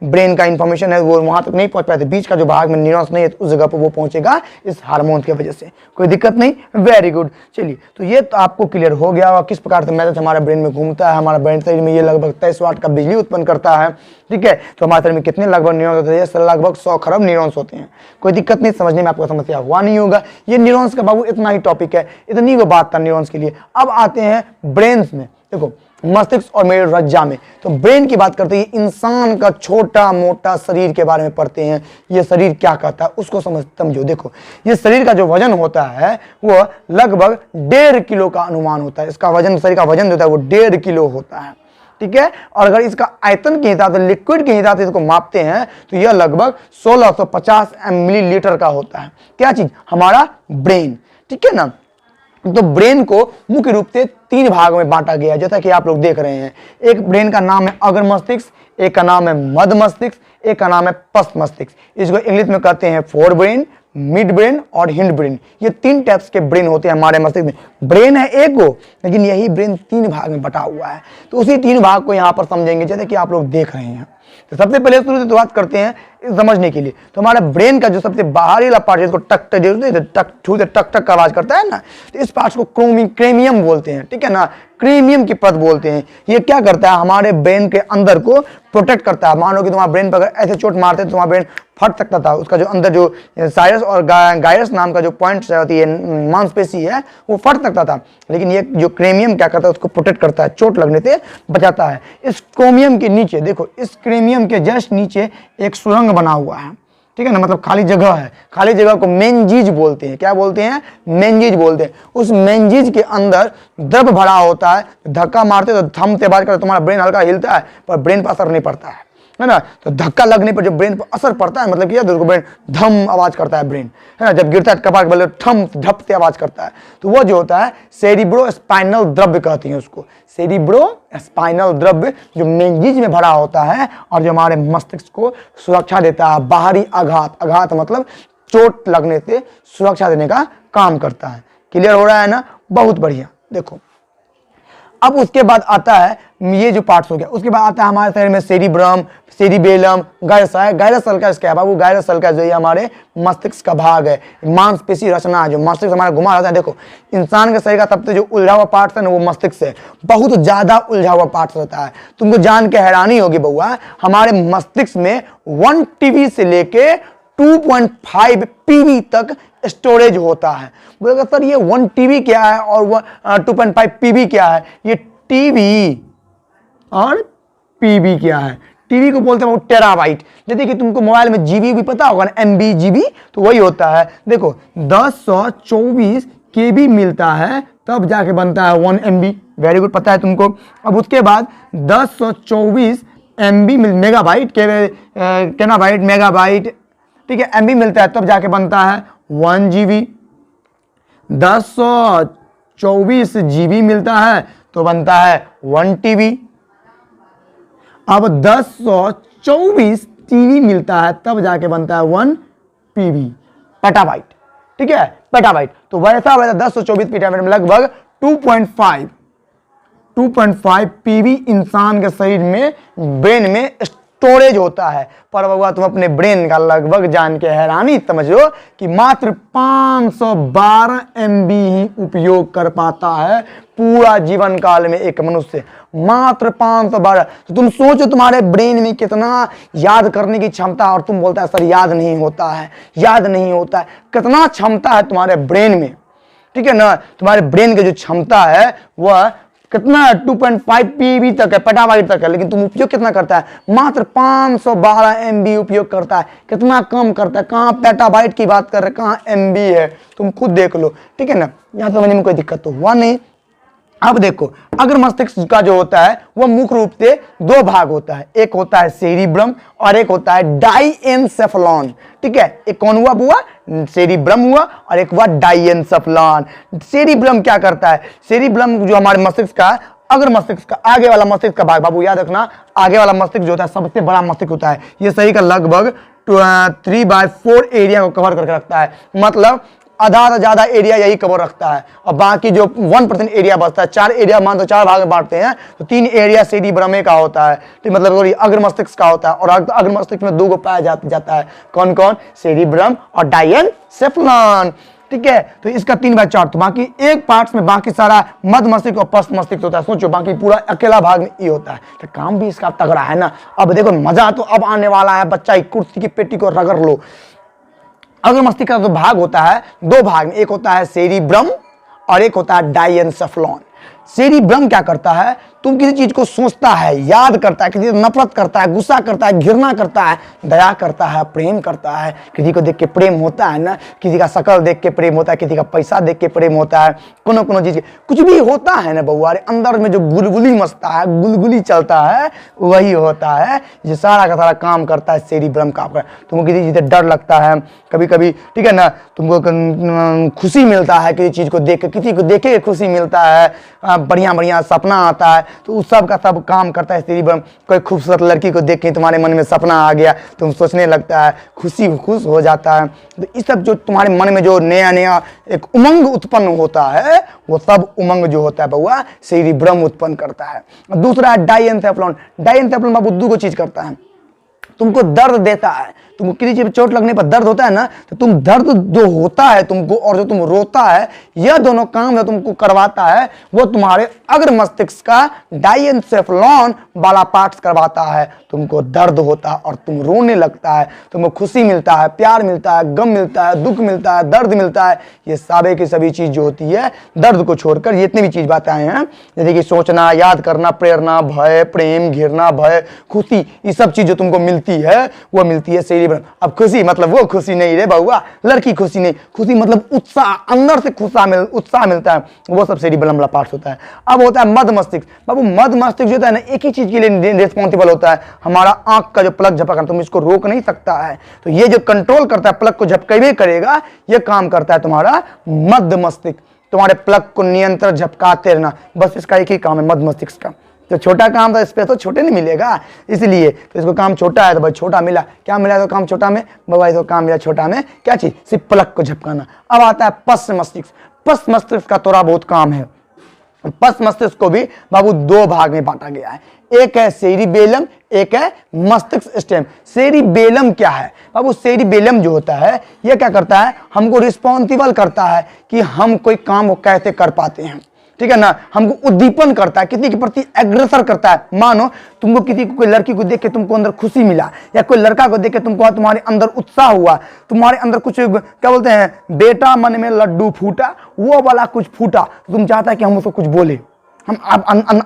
ब्रेन का इन्फॉर्मेशन है वो वहां तक नहीं पहुंच पाते, बीच का जो भाग में न्यूरॉन्स नहीं है उस जगह पर वो पहुंचेगा इस हार्मोन की वजह से। कोई दिक्कत नहीं, वेरी गुड। चलिए, तो ये तो आपको क्लियर हो गया किस प्रकार से मैसेज हमारे ब्रेन में घूमता है। हमारा ब्रेन शरीर में ये लगभग 23 वाट का बिजली उत्पन्न करता है, ठीक है। तो हमारे शरीर में कितने लगभग न्यूरॉन्स होते हैं, लगभग 100 खरब न्यूरॉन्स होते हैं। कोई दिक्कत नहीं, समझने में आपको समस्या हुआ नहीं होगा। ये न्यूरॉन्स का बाबू इतना ही टॉपिक है, इतनी वो बात था न्यूरॉन्स के लिए। अब आते हैं ब्रेन्स में, देखो मस्तिष्क और मेरे रज्जा में। तो ब्रेन की बात करते हैं, इंसान का छोटा मोटा शरीर के बारे में पढ़ते हैं, ये शरीर क्या करता है उसको समझो। देखो ये शरीर का जो वजन होता है वो लगभग 1.5 किलो का अनुमान होता है। इसका वजन, शरीर का वजन होता है वो 1.5 किलो होता है, ठीक है। और अगर इसका आयतन के हिसाब से, लिक्विड के हिसाब से इसको मापते हैं तो यह लगभग 1650 मिलीलीटर का होता है। क्या चीज, हमारा ब्रेन, ठीक है ना। तो ब्रेन को मुख्य रूप से 3 भागों में बांटा गया है, जैसा कि आप लोग देख रहे हैं। एक ब्रेन का नाम है अग्र मस्तिष्क, एक का नाम है मध्य मस्तिष्क, एक का नाम है पश्च मस्तिष्क। इसको इंग्लिश में कहते हैं फोर ब्रेन, मिड ब्रेन और हिंड ब्रेन। ये 3 टाइप्स के ब्रेन होते हैं हमारे मस्तिष्क में। ब्रेन है एक गो, लेकिन यही ब्रेन 3 भाग में बटा हुआ है। तो उसी 3 भाग को यहाँ पर समझेंगे, जैसे कि आप लोग देख रहे हैं। तो सबसे पहले शुरू से बात करते हैं समझने के लिए। तो हमारा ब्रेन का जो सबसे बाहरी वाला पार्ट है, इसको टक टक का आवाज करता है ना, तो इस पार्ट को क्रेमियम बोलते हैं, ठीक है ना। क्रेमियम की परत बोलते हैं। ये क्या करता है, हमारे ब्रेन के अंदर को प्रोटेक्ट करता है। मान लो कि तुम्हारे ब्रेन पर अगर ऐसे चोट मारते तो तुम्हारा ब्रेन फट सकता था। उसका जो अंदर जो साइरस और गायरस नाम का जो पॉइंट होती है, मांसपेशी है, वो फट सकता था। लेकिन ये जो क्रेमियम क्या करता है, उसको प्रोटेक्ट करता है, चोट लगने से बचाता है। इस क्रोमियम के नीचे देखो, इस क्रेमियम के जस्ट नीचे एक सुरंग बना हुआ है, ठीक है ना, मतलब खाली जगह है। खाली जगह को मेंजीज बोलते हैं। क्या बोलते हैं, मेंजीज बोलते हैं। उस मेंजीज के अंदर द्रव भरा होता है। धक्का मारते तो थमते आवाज करते, तुम्हारा ब्रेन हल्का हिलता है पर ब्रेन पर असर नहीं पड़ता है ना। तो धक्का लगने पर जो ब्रेन पर असर पड़ता है, मतलब क्या, ब्रेन धम आवाज करता है ब्रेन, है ना। जब गिरता है कपाट बल ठम झप से आवाज करता है, तो वो जो होता है सेरिब्रो स्पाइनल द्रव्य कहते हैं उसको। सेरिब्रो स्पाइनल द्रव्य जो मेंजीज में भरा होता है और जो हमारे मस्तिष्क को सुरक्षा देता है। बाहरी आघात मतलब चोट लगने से सुरक्षा देने का काम करता है। क्लियर हो रहा है ना, बहुत बढ़िया। देखो अब उसके बाद आता है ये जो पार्ट्स हो गया, उसके बाद आता है हमारे शरीर में सेरिब्रम, सेरिबेलम, गायरस है। गायरस सल्कस क्या है बाबू? गायरस सल्कस जो ये हमारे मस्तिष्क का भाग है, मांसपेशी रचना है जो मस्तिष्क हमारा घुमा रहता है। देखो इंसान के शरीर का सबसे जो उलझा हुआ पार्ट है ना वो मस्तिष्क है, बहुत ज्यादा उलझा हुआ पार्ट रहता है। तुमको जान के हैरानी होगी बउआ, हमारे मस्तिष्क में 1 TB से लेके 2.5 PB तक स्टोरेज होता है। बोलेगा सर ये 1 TB क्या है और 2.5 PB क्या है? ये टीबी और पीबी क्या है? टीबी को बोलते हैं टेराबाइट। जैसे कि तुमको मोबाइल में जीबी भी पता होगा ना, MB GB, तो वही होता है। देखो 1024 KB मिलता है तब जाके बनता है 1 MB। वेरी गुड, पता है तुमको। अब उसके बाद 1024 MB मेगाबाइट केनाबाइट मेगाबाइट, ठीक है, MB मिलता है तब जाके बनता है 1 GB। 1024 GB मिलता है तो बनता है 1 TB। अब 1024 TB मिलता है तब जाके बनता है 1 PB, पेटाबाइट, ठीक है, पेटाबाइट। तो वैसा 1024 पेटाबाइट में लगभग 2.5 PB इंसान के शरीर में, ब्रेन में स्टोरेज होता है। पर बउआ तुम अपने ब्रेन का लगभग जान के हैरानी समझो कि मात्र 512 MB ही उपयोग कर पाता है पूरा जीवन काल में एक मनुष्य, मात्र 512। तो तुम सोचो तुम्हारे ब्रेन में कितना याद करने की क्षमता, और तुम बोलता है सर याद नहीं होता है, याद नहीं होता है। कितना क्षमता है तुम्हारे ब्रेन में, ठीक है ना? तुम्हारे ब्रेन की जो क्षमता है वह कितना 2.5 PB तक है, पेटाबाइट तक है, लेकिन तुम उपयोग कितना करता है? मात्र 512 MB उपयोग करता है। कितना कम करता है? कहाँ पेटाबाइट की बात कर रहे हैं, कहाँ MB है, तुम खुद देख लो, ठीक है ना? यहाँ समझने में कोई दिक्कत तो हुआ नहीं। अब देखो अग्र मस्तिष्क का जो होता है वह मुख्य रूप से 2 भाग होता है, एक होता है सेरिब्रम और एक होता है डाइएन्सेफलॉन, ठीक है। एक कौन हुआ बुआ? सेरिब्रम हुआ, और एक हुआ डाइएन्सेफलॉन। सेरिब्रम क्या करता है? सेरिब्रम जो हमारे मस्तिष्क का अग्र मस्तिष्क का आगे वाला मस्तिष्क का भाग, बाबू याद रखना, आगे वाला मस्तिष्क जो होता है सबसे बड़ा मस्तिष्क होता है। ये शरीर का लगभग 3/4 एरिया को कवर करके रखता है, मतलब आधा से ज्यादा एरिया यही कवर रखता है, और बाकी जो 1% एरिया बचता है, 4 एरिया मान तो 4 भाग में बांटते हैं, तो 3 एरिया सेरिब्रम का होता है, तो मतलब अग्र मस्तिष्क का होता है। और अग्र मस्तिष्क में 2 को पाया जाता है, कौन कौन? सेरिब्रम और डाइएन्सेफलॉन, ठीक है। तो इसका 3/4, तो बाकी एक पार्ट्स में बाकी सारा मध्य मस्तिष्क और पश्च मस्तिष्क होता है। सोचो बाकी पूरा अकेला भाग में ये होता है, तो काम भी इसका तगड़ा है ना। अब देखो मजा तो अब आने वाला है, बच्चा कुर्सी की पेटी को रगड़ लो। अग्र मस्तिष्क का जो भाग होता है 2 भाग में, एक होता है सेरिब्रम और एक होता है डाइएन्सेफलॉन। सेरिब्रम क्या करता है? तुम किसी चीज को सोचता है, याद करता है, किसी से नफरत करता है, गुस्सा करता है, घृणा करता है, दया करता है, प्रेम करता है। किसी को देख के प्रेम होता है ना, किसी का शकल देख के प्रेम होता है, किसी का पैसा देख के प्रेम होता है, कोनो चीज कुछ भी होता है ना बउआ, अंदर में जो गुलगुली मचता है, गुलगुली चलता है, वही होता है जो सारा का सारा काम करता है सेरिब्रम का। तुमको किसी चीज से डर लगता है कभी कभी, ठीक है ना, तुमको खुशी मिलता है किसी चीज को देख के, किसी को देखे खुशी मिलता है, बढ़िया बढ़िया सपना आता है, तो उस सब का सब काम करता है सेरिब्रम। कोई खूबसूरत लड़की को देख के तुम्हारे मन में सपना आ गया, तुम सोचने लगता है, खुश हो जाता है। तो इस सब जो तुम्हारे मन में जो नया एक उमंग उत्पन्न होता है, वो सब उमंग जो होता है बउआ सेरिब्रम उत्पन्न करता है। दूसरा है डाइएन्सेफलॉन। डाइएन्सेफलॉन बाबू 2 चीज करता है, तुमको दर्द देता है। तुमको किसी चीज चोट लगने पर दर्द होता है ना, तो तुम दर्द जो होता है तुमको और जो तुम रोता है, यह दोनों काम जो तुमको करवाता है वो तुम्हारे अग्र मस्तिष्क का डाइएन्सेफलॉन वाला पार्ट्स करवाता है। तुमको दर्द होता है और तुम रोने लगता है, तुमको खुशी मिलता है, प्यार मिलता है, गम मिलता है, दुख मिलता है, दर्द मिलता है। ये सारे की सभी चीज जो होती है दर्द को छोड़कर जितनी भी चीज बातें हैं, जैसे कि सोचना, याद करना, प्रेरणा, भय, प्रेम, घृणा, भय, खुशी, ये सब चीज जो तुमको मिलती है वो मिलती है सेरिब्रम। अब खुशी मतलब वो खुशी नहीं रे बउआ, लड़की खुशी नहीं, खुशी मतलब उत्साह, अंदर से उत्साह मिलता है, वो सब सेरिब्रम वाला पार्ट होता है। अब होता है मध्य मस्तिष्क। बाबू मध्य मस्तिष्क जो होता है ना, एक ही चीज के लिए रिस्पॉन्सिबल होता है, हमारा आंख का जो पलक झपकना, तुम इसको रोक नहीं सकता है, तो ये जो कंट्रोल करता है, पलक को झपकेबे करेगा, ये काम करता है तुम्हारा मध्य मस्तिष्क। तुम्हारे पलक को नियंत्रण झपकाते रहना, बस इसका एक ही काम है मध्य मस्तिष्क का। तो छोटा काम था, इस पे तो छोटे नहीं मिलेगा, इसलिए तो इसको काम छोटा है तो भाई छोटा मिला। क्या मिला तो काम छोटा में बाबा, तो काम मिला छोटा में, क्या चीज? सिर्फ पलक को झपकाना। अब आता है पश्च मस्तिष्क। पश्च मस्तिष्क का थोड़ा बहुत काम है, पस मस्तिष्क को भी बाबू दो भाग में बांटा गया है, एक है सेरिबेलम, एक है मस्तिष्क स्टेम। सेरिबेलम क्या है बाबू? सेरिबेलम जो होता है ये क्या करता है, हमको रिस्पॉन्सिबल करता है कि हम कोई काम को कैसे कर पाते हैं, ठीक है ना, हमको उद्दीपन करता है, किसी के प्रति अग्रसर करता है। मानो तुमको किसी को, कोई लड़की को देख के तुमको अंदर खुशी मिला, या कोई लड़का को देख के तुमको तुम्हारे अंदर उत्साह हुआ, तुम्हारे अंदर कुछ क्या बोलते हैं, बेटा मन में लड्डू फूटा, वो वाला कुछ फूटा, तुम चाहता है कि हम उसको कुछ बोले, हम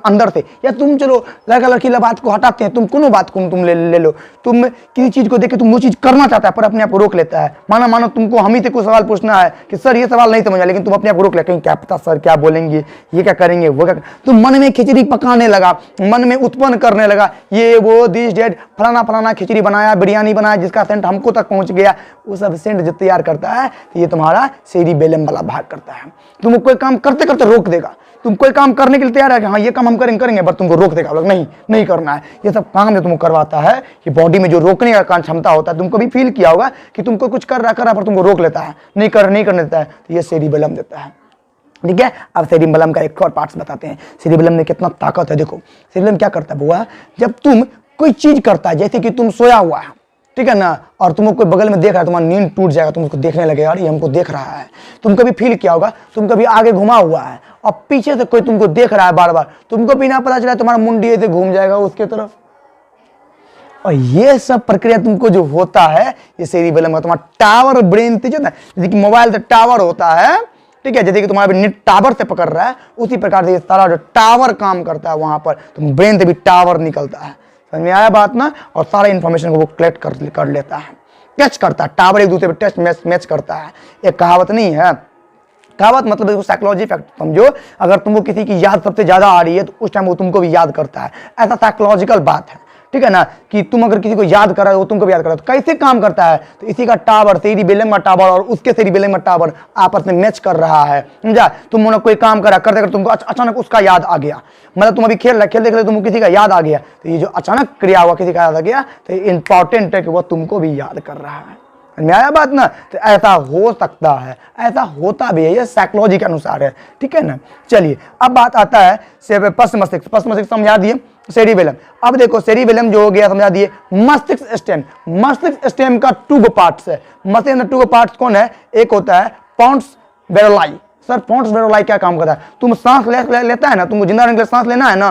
अंदर से। या तुम चलो लड़का लड़की बात को हटाते हैं, तुम कोनो बात को तुम ले लो, तुम किसी चीज को देख के तुम वो चीज करना चाहता है पर अपने आप को रोक लेता है। मानो तुमको हम ही से कोई सवाल पूछना है कि सर ये सवाल नहीं समझ आया, लेकिन तुम अपने आप को रोक ले, कहीं क्या पता सर क्या बोलेंगे, ये क्या करेंगे, वो क्या, तुम मन में खिचड़ी पकाने लगा, मन में उत्पन्न करने लगा, ये वो दिस डेट फलाना फलाना खिचड़ी बनाया, बिरयानी बनाया, जिसका सेंट हमको तक पहुंच गया, वो सब सेंट जो तैयार करता है तो ये तुम्हारा सेरिबेलम वाला भाग करता है। तुमको कोई काम करते करते रोक देगा, तुम कोई काम करने के लिए तैयार है कि हाँ ये काम हम करेंगे, पर तुमको रोक देगा, लोग नहीं करना है। ये सब काम जो तुमको करवाता है, ये बॉडी में जो रोकने का क्षमता होता है, तुमको भी फील किया होगा कि तुमको कुछ कर रहा पर तुमको रोक लेता है, नहीं करने देता है, तो ये सेरिबेलम देता है। ठीक है, अब सेरिबेलम का एक और पार्ट्स बताते हैं, सेरिबेलम में कितना ताकत है। देखो सेरिबेलम क्या करता है बुआ, जब तुम कोई चीज करता है, जैसे कि तुम सोया हुआ है, ठीक है ना, और तुमको कोई बगल में देख रहा है, तुम्हारा नींद टूट जाएगा, तुम उसको देखने लगे, यार ये हमको देख रहा है। तुम कभी फील किया होगा, तुम कभी आगे घुमा हुआ है और पीछे से कोई तुमको देख रहा है बार बार, तुमको भी ना पता चला, तुम्हारा मुंडी ऐसे घूम जाएगा उसके तरफ, और ये सब प्रक्रिया तुमको जो होता है ये सेरिबेलम का, तुम्हारा टावर ब्रेन से जो ना, जैसे कि मोबाइल से टावर होता है, ठीक है, जैसे कि तुम्हारा नेट टावर से पकड़ रहा है, उसी प्रकार से ये सारा जो टावर काम करता है वहां पर, तुम ब्रेन से भी टावर निकलता है। समझ में आया बात ना? और सारा इंफॉर्मेशन को वो कलेक्ट कर लेता है, टच करता है, टावर एक दूसरे पे टच मैच करता है। एक कहावत नहीं है, कहावत मतलब साइकोलॉजी फैक्ट समझो, अगर तुमको किसी की याद सबसे ज्यादा आ रही है तो उस टाइम वो तुमको भी याद करता है, ऐसा साइकोलॉजिकल बात है, ठीक है ना, कि तुम अगर किसी को याद कर रहे हो वो तुमको भी याद कर रहा है, तो कैसे काम करता है, तो इसी का टावर, सेरिबेलम का टावर और उसके सेरिबेलम का टावर आपस में मैच कर रहा है, समझा? तुम कोई काम करा करते करते तुमको अचानक उसका याद आ गया, मतलब तुम अभी खेल रहे तुमको किसी का याद आ गया, तो ये जो अचानक क्रिया हुआ किसी का याद आ गया, तो इंपॉर्टेंट है कि वो तुमको भी याद कर रहा है। आया बात ना? तो ऐसा हो सकता है, ऐसा होता भी है, ये साइकोलॉजी के अनुसार है, ठीक है ना। चलिए अब बात आता है पश्च मस्तिष्क समझा दिए, सेरिबेलम। अब देखो सेरिबेलम जो हो गया समझा दिए, मस्तिष्क स्टेम। मस्तिष्क स्टेम का 2 पार्ट्स है। मस्तिष्क में 2 पार्ट्स कौन है? एक होता है पोंस वेरोलाई। सर पोंस वेरोलाई क्या काम करता है? तुम सांस लेता है ना, तुमको जिंदा रहने के लिए सांस लेना है ना,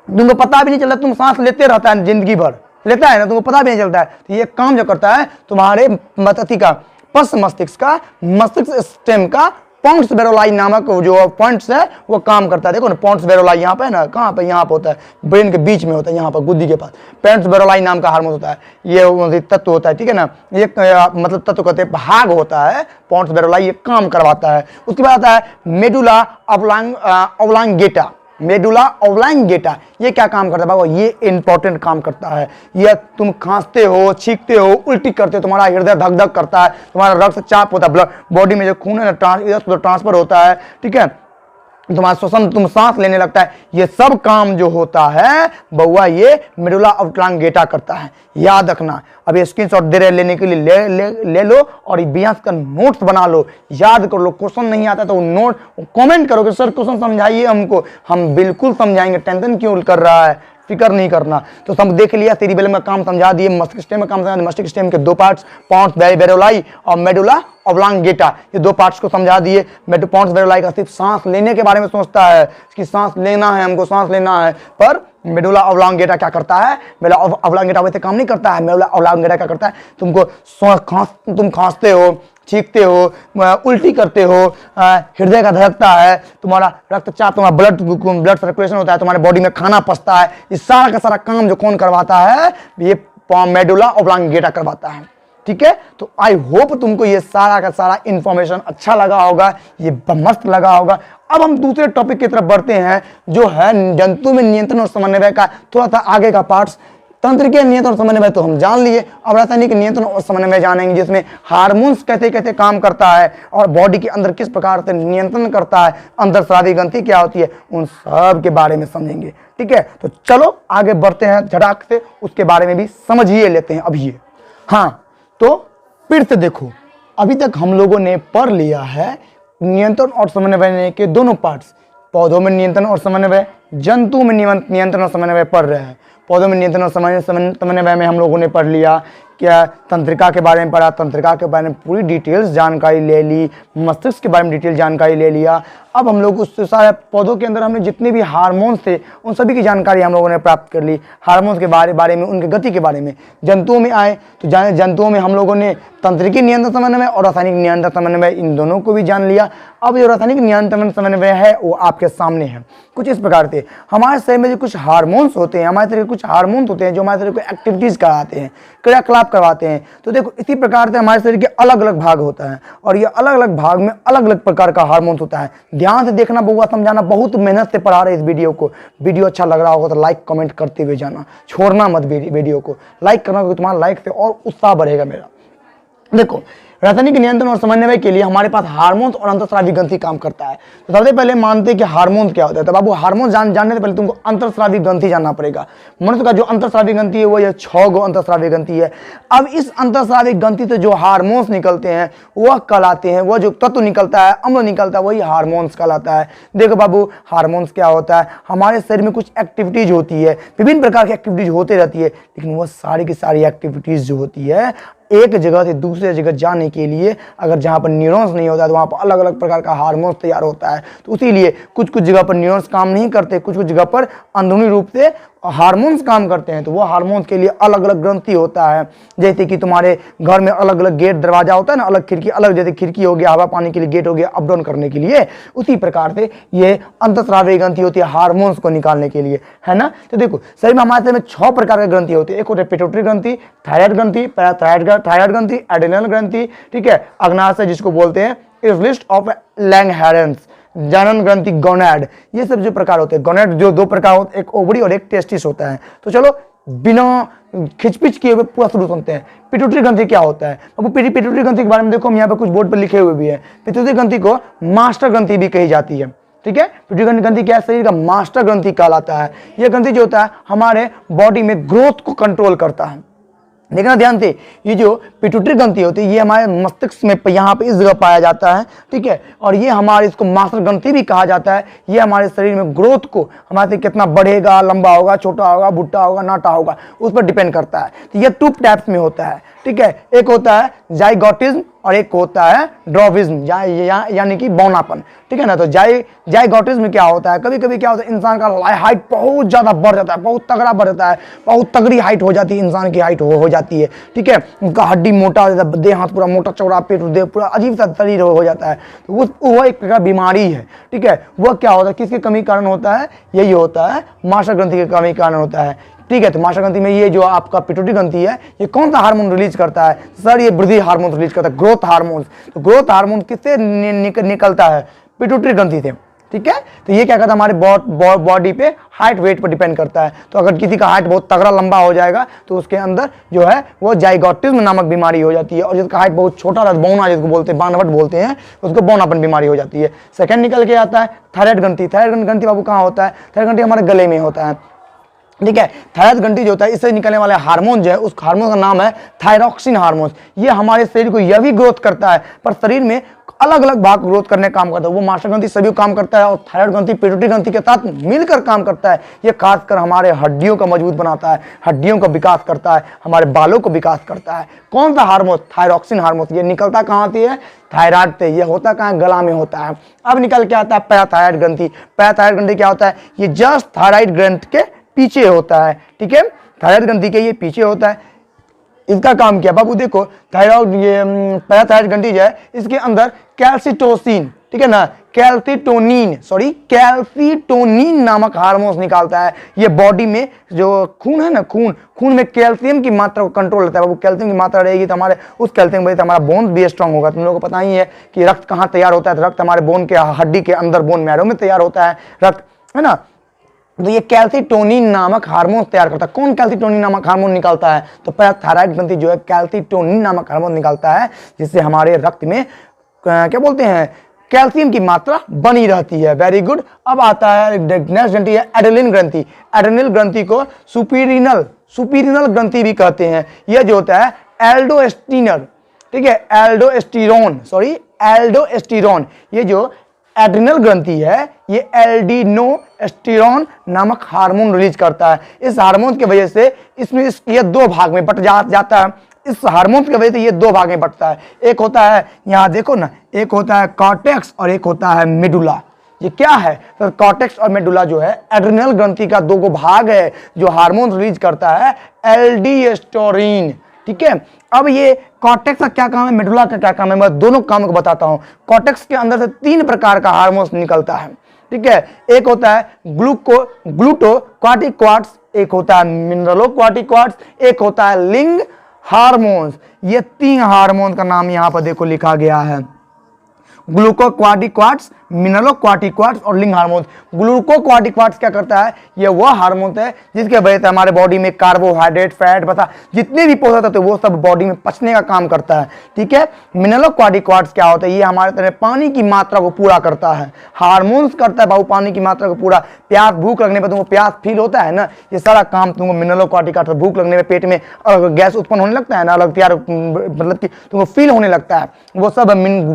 तुमको पता भी नहीं चलता, तुम सांस लेते रहता है जिंदगी भर, लेता है ना, तुमको पता भी नहीं चलता है। तो ये काम जो करता है तुम्हारे मस्तिष्क का, पश्च मस्तिष्क का, मस्तिष्क स्टेम का पोंस वेरोलाई नामक जो पॉइंट्स है वो काम करता है। देखो ना पोंस वेरोलाई यहाँ पे है ना, कहाँ पे? यहाँ पे होता है, ब्रेन के बीच में होता है, यहाँ पर गुद्दी के पास पोंस वेरोलाई नाम का हार्मोन होता है, ये तत्व होता है, ठीक है ना, ये मतलब तत्व कहते हैं, भाग होता है पोंस वेरोलाई, ये काम करवाता है। उसके बाद आता है मेडुला ऑब्लांगेटा। मेडुला ऑब्लांगेटा ये क्या काम करता है बाबा? ये इंपॉर्टेंट काम करता है। ये तुम खांसते हो, छींकते हो, उल्टी करते हो, तुम्हारा हृदय धक धक करता है, तुम्हारा रक्तचाप होता है, ब्लड बॉडी में जो खून है ना इधर ट्रांसफर होता है, ठीक है, तुम्हारा श्वसन, तुम सांस लेने लगता है, ये सब काम जो होता है बउआ ये मेडुला ऑब्लांगेटा करता है। याद रखना, अब स्क्रीनशॉट दे रहे लेने के लिए ले लो और अभ्यास का नोट्स बना लो, याद कर लो। क्वेश्चन नहीं आता तो नोट कमेंट करो कि सर क्वेश्चन समझाइए हमको, हम बिल्कुल समझाएंगे, टेंशन क्यों कर रहा है, फिक्र नहीं करना। तो सब देख लिया, सेरिबेलम का काम समझा दिए, मस्तिष्क स्टेम का काम समझा दिए, मस्तिष्क स्टेम के 2 पार्ट्स पोंस वेरोलाई और मेडुला ऑब्लांगेटा, ये 2 पार्ट्स को समझा दिए। पोंस वेरोलाई का सिर्फ सांस लेने के बारे में सोचता है कि सांस लेना है, हमको सांस लेना है, पर मेडुला ऑब्लांगेटा क्या करता है? मेडुला ऑब्लांगेटा वैसे काम नहीं करता है। मेडुला ऑब्लांगेटा क्या करता है? तुम खांसते हो, छींकते हो, उल्टी करते हो, हृदय का धड़कता है, तुम्हारा रक्तचाप, तुम्हारा ब्लड सर्कुलेशन होता है, तुम्हारे बॉडी में खाना पचता है, ये सारा का सारा काम जो कौन करवाता है? ये मेडुला ऑब्लांगेटा करवाता है, ठीक है। तो आई होप तुमको ये सारा का सारा इंफॉर्मेशन अच्छा लगा होगा, ये मस्त लगा होगा। अब हम दूसरे टॉपिक की तरफ बढ़ते हैं, जो है जंतु में नियंत्रण और समन्वय का थोड़ा सा आगे का पार्ट्स। तंत्रिकीय नियंत्रण और समन्वय तो हम जान लिए, अब रासायनिक नियंत्रण और समन्वय जानेंगे, जिसमें हार्मोन्स कैसे कैसे काम करता है और बॉडी के अंदर किस प्रकार से नियंत्रण करता है, अंदर स्रावी ग्रंथि क्या होती है, उन सब के बारे में समझेंगे, ठीक है। तो चलो आगे बढ़ते हैं झटाक से, उसके बारे में भी समझ ही लेते हैं अभी। हाँ, तो फिर से देखो, अभी तक हम लोगों ने पढ़ लिया है नियंत्रण और समन्वय के दोनों पार्ट्स, पौधों में नियंत्रण और समन्वय, जंतु में नियंत्रण और समन्वय पढ़ रहे हैं। पौधों में नियंत्रण और समन्वय में हम लोगों ने पढ़ लिया, क्या तंत्रिका के बारे में पढ़ा, तंत्रिका के बारे में पूरी डिटेल्स जानकारी ले ली, मस्तिष्क के बारे में डिटेल जानकारी ले लिया। अब हम लोग उस सारे पौधों के अंदर हमने जितने भी हार्मोन्स थे उन सभी की जानकारी हम लोगों ने प्राप्त कर ली, हार्मोन्स के बारे में, उनकी गति के बारे में। जंतुओं में आए तो जंतुओं में हम लोगों ने तंत्रिकी नियंत्रण समन्वय और रासायनिक नियंत्रण समन्वय इन दोनों को भी जान लिया। अब जो रासायनिक नियंत्रण समन्वय है वो आपके सामने है। कुछ इस प्रकार से हमारे शरीर में जो कुछ हार्मोन्स होते हैं, हमारे शरीर कुछ हार्मोन्स होते हैं जो हमारे शरीर को एक्टिविटीज कराते हैं, क्रियाकलाप करवाते हैं। तो देखो इसी प्रकार से हमारे शरीर के अलग अलग भाग होता है और ये अलग अलग भाग में अलग अलग प्रकार का हार्मोन्स होता है। ध्यान से देखना, बहुआ समझाना, बहुत मेहनत से पढ़ा रहे इस वीडियो को। वीडियो अच्छा लग रहा होगा तो लाइक कमेंट करते हुए जाना, छोड़ना मत वीडियो को। लाइक करना क्योंकि तुम्हारा लाइक से और उत्साह बढ़ेगा मेरा। देखो रासायनिक नियंत्रण और समन्वय के लिए हमारे पास हार्मोन्स और अंतःस्रावी ग्रंथि काम करता है। तो सबसे पहले मानते हैं कि हार्मोन्स क्या होता है। तो बाबू हार्मोन्स जानने से पहले तुमको अंतःस्रावी ग्रंथि जानना पड़ेगा। मनुष्य का जो अंतःस्रावी ग्रंथि है वो ये 6 गो अंतःस्रावी ग्रंथि है। अब इस अंतःस्रावी ग्रंथि से जो हार्मोन्स निकलते हैं वह कहलाते हैं, वह जो तत्व निकलता है, अम्ल निकलता है, वही हार्मोन्स कहलाता है। देखो बाबू हार्मोन्स क्या होता है, हमारे शरीर में कुछ एक्टिविटीज होती है, विभिन्न प्रकार की एक्टिविटीज होती रहती है, लेकिन वह सारी की सारी एक्टिविटीज जो होती है एक जगह से दूसरे जगह जाने के लिए, अगर जहाँ पर न्यूरॉन्स नहीं होता है तो वहाँ पर अलग अलग प्रकार का हार्मोन्स तैयार होता है। तो इसीलिए कुछ कुछ जगह पर न्यूरॉन्स काम नहीं करते, कुछ कुछ जगह पर अंदरूनी रूप से हार्मोन्स काम करते हैं। तो वो हार्मोन्स के लिए अलग अलग ग्रंथि होता है। जैसे कि तुम्हारे घर में अलग अलग गेट दरवाजा होता है ना, अलग खिड़की, अलग जैसे खिड़की हो गया हवा पानी के लिए, गेट हो गया अप डाउन करने के लिए, उसी प्रकार से ये अंतःस्रावी ग्रंथि होती है हार्मोन्स को निकालने के लिए, है ना। तो देखो शरीर में हमारे शरीर में 6 प्रकार के ग्रंथि होते हैं। एक होते हैं पिट्यूटरी ग्रंथि, थायराइड ग्रंथि, पैराथायराइड ग्रंथि, एड्रेनल ग्रंथि, ठीक है, अग्नाशय जिसको बोलते हैं, इस लिस्ट ऑफ लैंगहेरेंस, जनन ग्रंथि, गोनैड, ये सब जो प्रकार होते हैं। गोनैड जो 2 प्रकार होते हैं, एक ओवरी और एक टेस्टिस होता है। तो चलो बिना खिचपिच किए हुए पूरा शुरू सुनते हैं। पिट्यूटरी ग्रंथि क्या होता है। अब पिट्यूटरी ग्रंथि के बारे में देखो, हम यहाँ पे कुछ बोर्ड पर लिखे हुए भी है। पिट्यूटरी ग्रंथि को मास्टर ग्रंथि भी कही जाती है, ठीक है। पिट्यूटरी ग्रंथि क्या है, शरीर का मास्टर ग्रंथि कहलाता है। यह ग्रंथि जो होता है हमारे बॉडी में ग्रोथ को कंट्रोल करता है। देखना ध्यान से, ये जो पिट्यूटरी ग्रंथि होती है ये हमारे मस्तिष्क में यहाँ पे इस जगह पाया जाता है, ठीक है। और ये हमारे, इसको मास्टर ग्रंथि भी कहा जाता है। ये हमारे शरीर में ग्रोथ को, हमारे से कितना बढ़ेगा, लंबा होगा, छोटा होगा, भुट्टा होगा, नाटा होगा, उस पर डिपेंड करता है। तो ये 2 टाइप्स में होता है, ठीक है। एक होता है जाइगोटिज्म और एक होता है ड्रॉविज्म, यानी कि बौनापन, ठीक है ना। तो जाइगोटिज्म क्या होता है, कभी कभी क्या होता है इंसान का हाइट बहुत ज्यादा बढ़ जाता है, बहुत तगड़ा बढ़ जाता है, बहुत तगड़ी हाइट हो जाती है, इंसान की हाइट हो जाती है, ठीक है। उनका हड्डी मोटा हो जाता है, देह हाथ पूरा मोटा चौड़ा, पेट देह पूरा अजीब सा शरीर हो जाता है। तो वो एक प्रकार बीमारी है, ठीक है। वह क्या होता है, किसके कमी कारण होता है, यही होता है मास्टर ग्रंथि के कमी कारण होता है, ठीक है। तो मास्टर ग्रंथि में ये जो आपका पिट्यूटरी ग्रंथि है ये कौन सा हार्मोन रिलीज करता है सर, ये वृद्धि हार्मोन रिलीज करता है, ग्रोथ हार्मोन। तो ग्रोथ हार्मोन किससे निकलता है, पिट्यूटरी ग्रंथि से, ठीक है। तो ये क्या करता है हमारे बॉडी पे हाइट वेट पर डिपेंड करता है। तो अगर किसी का हाइट बहुत तगड़ा लंबा हो जाएगा तो उसके अंदर जो है वो जाइगोटिज्म नामक बीमारी हो जाती है, और जिसका हाइट बहुत छोटा रहता है, बौना जिसको बोलते हैं, बानवट बोलते हैं, उसको बौनापन बीमारी हो जाती है। सेकंड निकल के आता है थायराइड ग्रंथि। थायराइड ग्रंथि बाबू कहाँ होता है, थायराइड ग्रंथि हमारे गले में होता है, ठीक है। थायराइड ग्रंथि जो होता है इससे निकलने वाले हार्मोन जो है उस हार्मोन का नाम है थायरॉक्सिन हार्मोन। ये हमारे शरीर को यह भी ग्रोथ करता है, पर शरीर में अलग अलग भाग ग्रोथ करने का काम करता है। वो मास्टर ग्रंथि सभी काम करता है और थायराइड ग्रंथि पिट्यूटरी ग्रंथि के साथ मिलकर काम करता है। ये खासकर हमारे हड्डियों को मजबूत बनाता है, हड्डियों का विकास करता है, हमारे बालों को विकास करता है। कौन सा हार्मोन, थायरॉक्सिन हार्मोन। ये निकलता कहाँ से है, थायराइड से। ये होता कहाँ, गला में होता है। अब निकल के आता है पैराथायराइड ग्रंथि। पैराथायराइड ग्रंथि क्या होता है, ये जस्ट थायराइड ग्रंथि के पीछे होता है, ठीक है। थायराइड ग्रंथि के ये पीछे होता है। इसका काम क्या बाबू, देखो थायराइड, ये पैराथायराइड ग्रंथि जो है इसके अंदर कैल्सिटोसिन, ठीक है ना, कैल्सिटोनिन नामक हार्मोन्स निकालता है। ये बॉडी में जो खून है ना, खून में कैल्शियम की मात्रा को कंट्रोल रहता है। बाबू कैल्शियम की मात्रा रहेगी तो हमारे उस कैल्शियम की वजह से हमारा बोन भी स्ट्रांग होगा। तुम लोगों को पता ही है कि रक्त कहाँ तैयार होता है, तो रक्त हमारे बोन के हड्डी के अंदर, बोन मैरो में तैयार होता है रक्त, है ना। तो ये कैल्सिटोनिन नामक हार्मोन तैयार करता है। कौन कैल्सिटोनिन नामक हार्मोन निकालता है, तो पैराथायराइड ग्रंथि जो है कैल्सिटोनिन नामक हार्मोन निकालता है, जिससे हमारे रक्त में क्या बोलते हैं, कैल्शियम की मात्रा बनी रहती है। Very good. अब आता है नेक्स्ट ग्रंथि है एड्रेनल ग्रंथि। एड्रेनल ग्रंथि को सुपीरिनल ग्रंथि भी कहते हैं। यह जो होता है एल्डोस्टेरोन, ठीक है, एल्डोस्टेरोन, ये जो एड्रिनल ग्रंथि है ये एल्डोस्टेरोन नामक हार्मोन रिलीज करता है। इस हार्मोन की वजह से इसमें ये दो भाग में बट जाता है। इस हार्मोन की वजह से ये दो भाग में बंटता है। एक होता है, यहाँ देखो ना, एक होता है कॉर्टेक्स और एक होता है मेडुला। ये क्या है तो कॉर्टेक्स और मेडुला जो है एड्रिनल ग्रंथि का दो भाग है जो हार्मोन रिलीज करता है एल्डोस्टेरोन। ठीक है, अब ये कॉर्टेक्स का क्या काम है, मेडुला का क्या काम है, मैं दोनों काम को बताता हूं। कॉर्टेक्स के अंदर से 3 प्रकार का हार्मोन निकलता है। ठीक है, एक होता है ग्लूटोकॉर्टिकॉइड्स, एक होता है मिनरलोकॉर्टिकॉइड्स, एक होता है लिंग हार्मोन्स। ये 3 हार्मोन का नाम यहां पर देखो लिखा गया है, ग्लूकोकॉर्टिकॉइड्स, मिनरलोकॉर्टिकॉइड्स और लिंग हार्मोन। ग्लूकोकॉर्टिकॉइड्स क्या करता है, ये वह हार्मोन है जिसके वजह से हमारे बॉडी में कार्बोहाइड्रेट, फैट बता जितने भी पोषक तत्व वो सब बॉडी में पचने का काम करता है। ठीक है, मिनरलोकॉर्टिकॉइड्स क्या होता है, ये हमारे तरह पानी की मात्रा को पूरा करता है। हार्मोन्स करता है बाबू पानी की मात्रा को पूरा। प्यास भूख लगने पर तुमको प्यास फील होता है ना, ये सारा काम तुमको मिनरलोकॉर्टिकॉइड्स, भूख लगने में पेट में गैस उत्पन्न होने लगता है ना, अलग प्यार मतलब कि तुमको फील होने लगता है, वो सब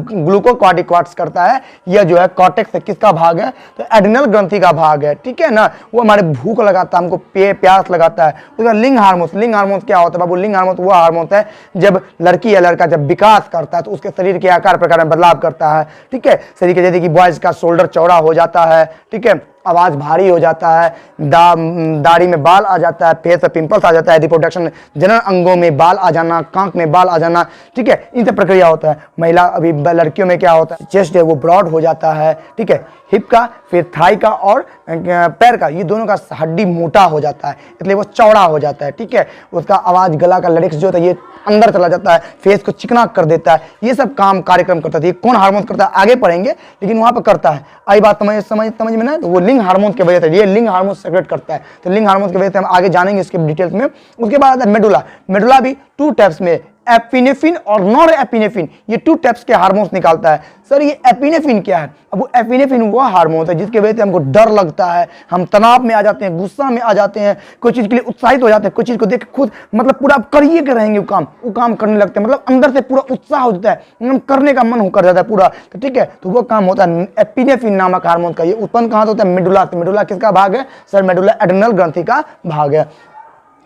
ग्लूकोकॉर्टिकॉइड्स करता है। यह जो है कॉर्टेक्स है, किसका भाग है तो एड्रिनल ग्रंथि का भाग है। ठीक है ना, वो हमारे भूख लगाता है, हमको प्यास लगाता है। उसके बाद लिंग हार्मोन, लिंग हार्मोन क्या होता है बाबू, लिंग हार्मोन वो हार्मोन है जब लड़की या लड़का जब विकास करता है तो उसके शरीर के आकार प्रकार में बदलाव करता है। ठीक है, शरीर के जैसे कि बॉयज का शोल्डर चौड़ा हो जाता है, ठीक है, आवाज भारी हो जाता है, दाढ़ी में बाल आ जाता है, फेस पे पिंपल्स आ जाता है, रिप्रोडक्शन जनन अंगों में बाल आ जाना, कांक में बाल आ जाना। ठीक है, इन सब प्रक्रिया होता है। महिला अभी लड़कियों में क्या होता है, चेस्ट है वो ब्रॉड हो जाता है। ठीक है, हिप का, फिर थाई का और पैर का, ये दोनों का हड्डी मोटा हो जाता है, इसलिए वो चौड़ा हो जाता है। ठीक है, उसका आवाज, गला का लिरिक्स जो होता है ये अंदर चला जाता है, फेस को चिकना कर देता है। ये सब काम कार्यक्रम करता है। ये कौन हार्मोन करता है आगे पढ़ेंगे, लेकिन वहां पर करता है। आई बात समझ में ना, तो वो लिंग हार्मोन की वजह से, ये लिंग हार्मोन सेक्रेट करता है। तो लिंग हार्मोन की वजह से हम आगे जानेंगे इसके डिटेल्स में। उसके बाद आता है मेडुला। मेडुला भी 2 टाइप्स में, एपिनेफ्रिन और नॉर एपिनेफ्रिन, ये 2 टाइप्स के हार्मोन्स निकालता है। सर ये एपिनेफ्रिन क्या है, अब वो एपिनेफ्रिन वो हार्मोन है जिसके वजह से हमको डर लगता है, हम तनाव में आ जाते हैं, गुस्सा में आ जाते हैं, कोई चीज के लिए उत्साहित हो जाते हैं, कोई चीज को देख खुद मतलब पूरा करिए के रहेंगे, वो काम करने लगते हैं, मतलब अंदर से पूरा उत्साह हो जाता है, एकदम करने का मन कर जाता है पूरा। तो ठीक है, तो वो काम होता है एपिनेफ्रिन नामक हार्मोन का। ये उत्पन्न कहां होता है, मेडुला से। मेडुला किसका भाग है सर, मेडुला एड्रिनल ग्रंथि का भाग है।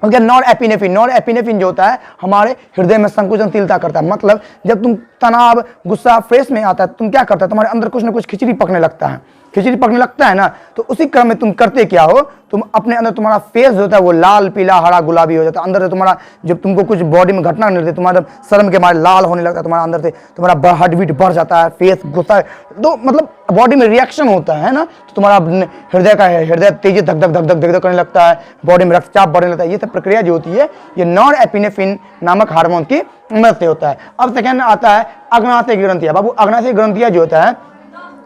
Okay, nor epinephrine, nor epinephrine जो होता है हमारे हृदय में संकुचनशीलता करता है। मतलब जब तुम तनाव, गुस्सा, फ्रेश में आता है, तुम क्या करता है, तुम्हारे अंदर कुछ ना कुछ खिचड़ी पकने लगता है। खिचड़ी पकने लगता है ना, तो उसी क्रम में तुम करते क्या हो, तुम अपने अंदर तुम्हारा फेस जो होता है वो लाल, पीला, हरा, गुलाबी हो जाता है। अंदर से तुम्हारा जब तुमको कुछ बॉडी में घटना नहीं लगती, तुम्हारा शर्म के मारे लाल होने लगता है, तुम्हारा अंदर से तुम्हारा हार्ट बीट बढ़ जाता है, फेस गुस्सा, तो मतलब बॉडी में रिएक्शन होता है ना, तो तुम्हारा हृदय तेजी धक धक धक धक धक धक करने लगता है, बॉडी में रक्तचाप बढ़ने लगता है। ये सब प्रक्रिया जो होती है ये नॉर एपिनेफ्रिन नामक हार्मोन की मदद से होता है। अब सेकेंड आता है अग्नाशय ग्रंथियां। बाबू अग्नाशय ग्रंथियां जो होता है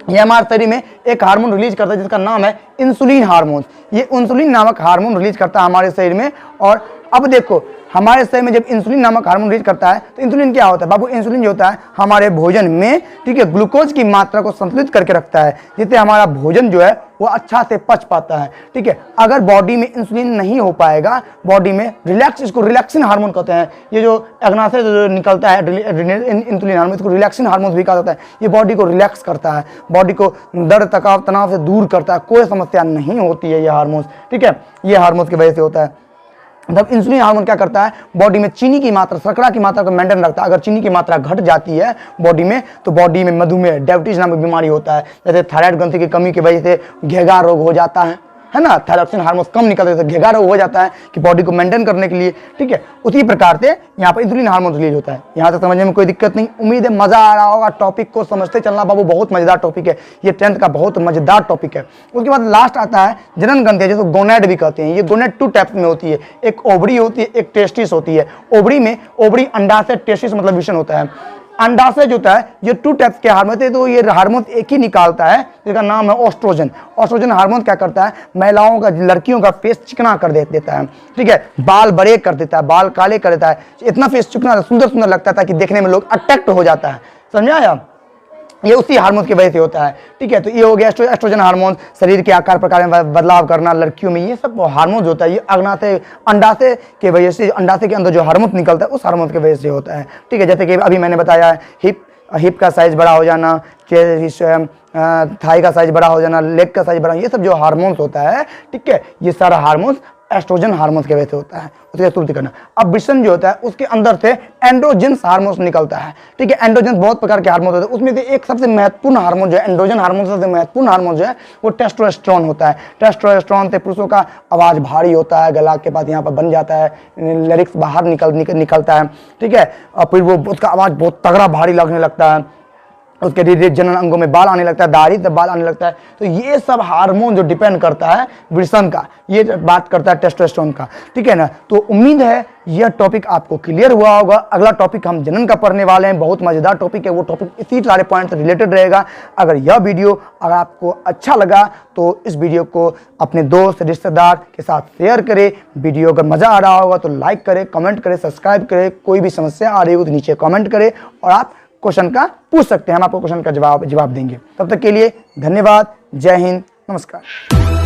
ये हमारे शरीर में एक हार्मोन रिलीज करता है जिसका नाम है इंसुलिन हार्मोन। ये इंसुलिन नामक हार्मोन रिलीज करता है हमारे शरीर में। और अब देखो हमारे शरीर में जब इंसुलिन नामक हार्मोन रिलीज करता है तो इंसुलिन क्या होता है बाबू, इंसुलिन जो होता है हमारे भोजन में, ठीक है, ग्लूकोज की मात्रा को संतुलित करके रखता है, जिससे हमारा भोजन जो है वो अच्छा से पच पाता है। ठीक है, अगर बॉडी में इंसुलिन नहीं हो पाएगा, बॉडी में रिलैक्स, इसको रिलैक्सिन हार्मोन कहते हैं। ये जो अग्नाशय जो निकलता है इंसुलिन हार्मोन, इसको रिलैक्सिन हार्मोन भी कहा जाता है। ये बॉडी को रिलैक्स करता है, बॉडी को दर्द, थकाव, तनाव से दूर करता है, कोई समस्या नहीं होती है ये हार्मोन। ठीक है, ये हार्मोन की वजह से होता है। जब इंसुलिन हार्मोन क्या करता है, बॉडी में चीनी की मात्रा, शर्करा की मात्रा को मेंटेन रखता है। अगर चीनी की मात्रा घट जाती है बॉडी में तो बॉडी में मधुमेह, डायबिटीज नामक बीमारी होता है। जैसे थायराइड ग्रंथि की कमी की वजह से घेगा रोग हो जाता है ना, थायरॉक्सिन हार्मोन कम निकलते हैं तो घेगा रोग हो जाता है कि बॉडी को मेंटेन करने के लिए। ठीक है, उसी प्रकार से यहाँ पर इंसुलिन हार्मोन रिलीज होता है। यहाँ तक समझने में कोई दिक्कत नहीं, उम्मीद है मजा आ रहा होगा। टॉपिक को समझते चलना बाबू, बहुत मजेदार टॉपिक है ये, 10th का बहुत मजेदार टॉपिक है। उसके बाद लास्ट आता है जनन ग्रंथि, जिसको गोनेड भी कहते हैं। ये गोनेड 2 टाइप्स में होती है, एक ओवरी होती है, एक टेस्टिस होती है। ओवरी अंडाशय, टेस्टिस मतलब विषण होता है। अंडाशय जो होता है ये 2 टाइप्स के हार्मोन है, तो ये हार्मोन एक ही निकालता है जिसका नाम है ऑस्ट्रोजन। ऑस्ट्रोजन हार्मोन क्या करता है, महिलाओं का, लड़कियों का फेस चिकना कर देता है। ठीक है, बाल बड़े कर देता है, बाल काले कर देता है, इतना फेस चिकना सुंदर सुंदर लगता था कि देखने में लोग अट्रैक्ट हो जाता है। समझा आया, ये उसी हार्मोन की वजह से होता है। ठीक है, तो ये हो गया एस्ट्रोजन हार्मोन, शरीर के आकार प्रकार में बदलाव करना लड़कियों में, ये सब हार्मोन जो होता है ये अग्नाशय, अंडाशय के वजह से, अंडाशय के अंदर जो हार्मोन निकलता है उस हार्मोन की वजह से होता है। ठीक है, जैसे कि अभी मैंने बताया है हिप, हिप का साइज बड़ा हो जाना, थाई का साइज बड़ा हो जाना, लेग का साइज बड़ा, ये सब जो हार्मोन्स होता है, ठीक है, ये सारा हार्मोन्स एस्ट्रोजन हार्मोन्स के वजह से होता है, उसकी तुलना करना। अब वृषण जो होता है उसके अंदर से एंड्रोजन हार्मोन्स निकलता है, ठीक है। एंड्रोजन बहुत प्रकार के हार्मोन होते हैं, उसमें से एक सबसे महत्वपूर्ण हार्मोन जो है, एंड्रोजन हार्मोन सबसे महत्वपूर्ण हार्मोन जो है वो टेस्टोस्टेरोन होता है। टेस्टोस्टेरोन से पुरुषों का आवाज भारी होता है, गला के पास यहाँ पर बन जाता है, लिरिक्स बाहर निकलता है, ठीक है, और फिर वो उसका आवाज बहुत तगड़ा भारी लगने लगता है, उसके जनन अंगों में बाल आने लगता है, दाढ़ी से बाल आने लगता है। तो ये सब हार्मोन जो डिपेंड करता है वृषण का, ये बात करता है टेस्टोस्टेरोन का, ठीक है ना। तो उम्मीद है यह टॉपिक आपको क्लियर हुआ होगा। अगला टॉपिक हम जनन का पढ़ने वाले हैं, बहुत मजेदार टॉपिक है, वो टॉपिक इसी सारे पॉइंट से रिलेटेड रहेगा। अगर यह वीडियो अगर आपको अच्छा लगा तो इस वीडियो को अपने दोस्त रिश्तेदार के साथ शेयर करें। वीडियो अगर मजा आ रहा होगा तो लाइक करें, कमेंट करें, सब्सक्राइब करें। कोई भी समस्या आ रही हो तो नीचे कमेंट करें और आप क्वेश्चन का पूछ सकते हैं, हम आपको क्वेश्चन का जवाब देंगे। तब तक के लिए धन्यवाद। जय हिंद, नमस्कार।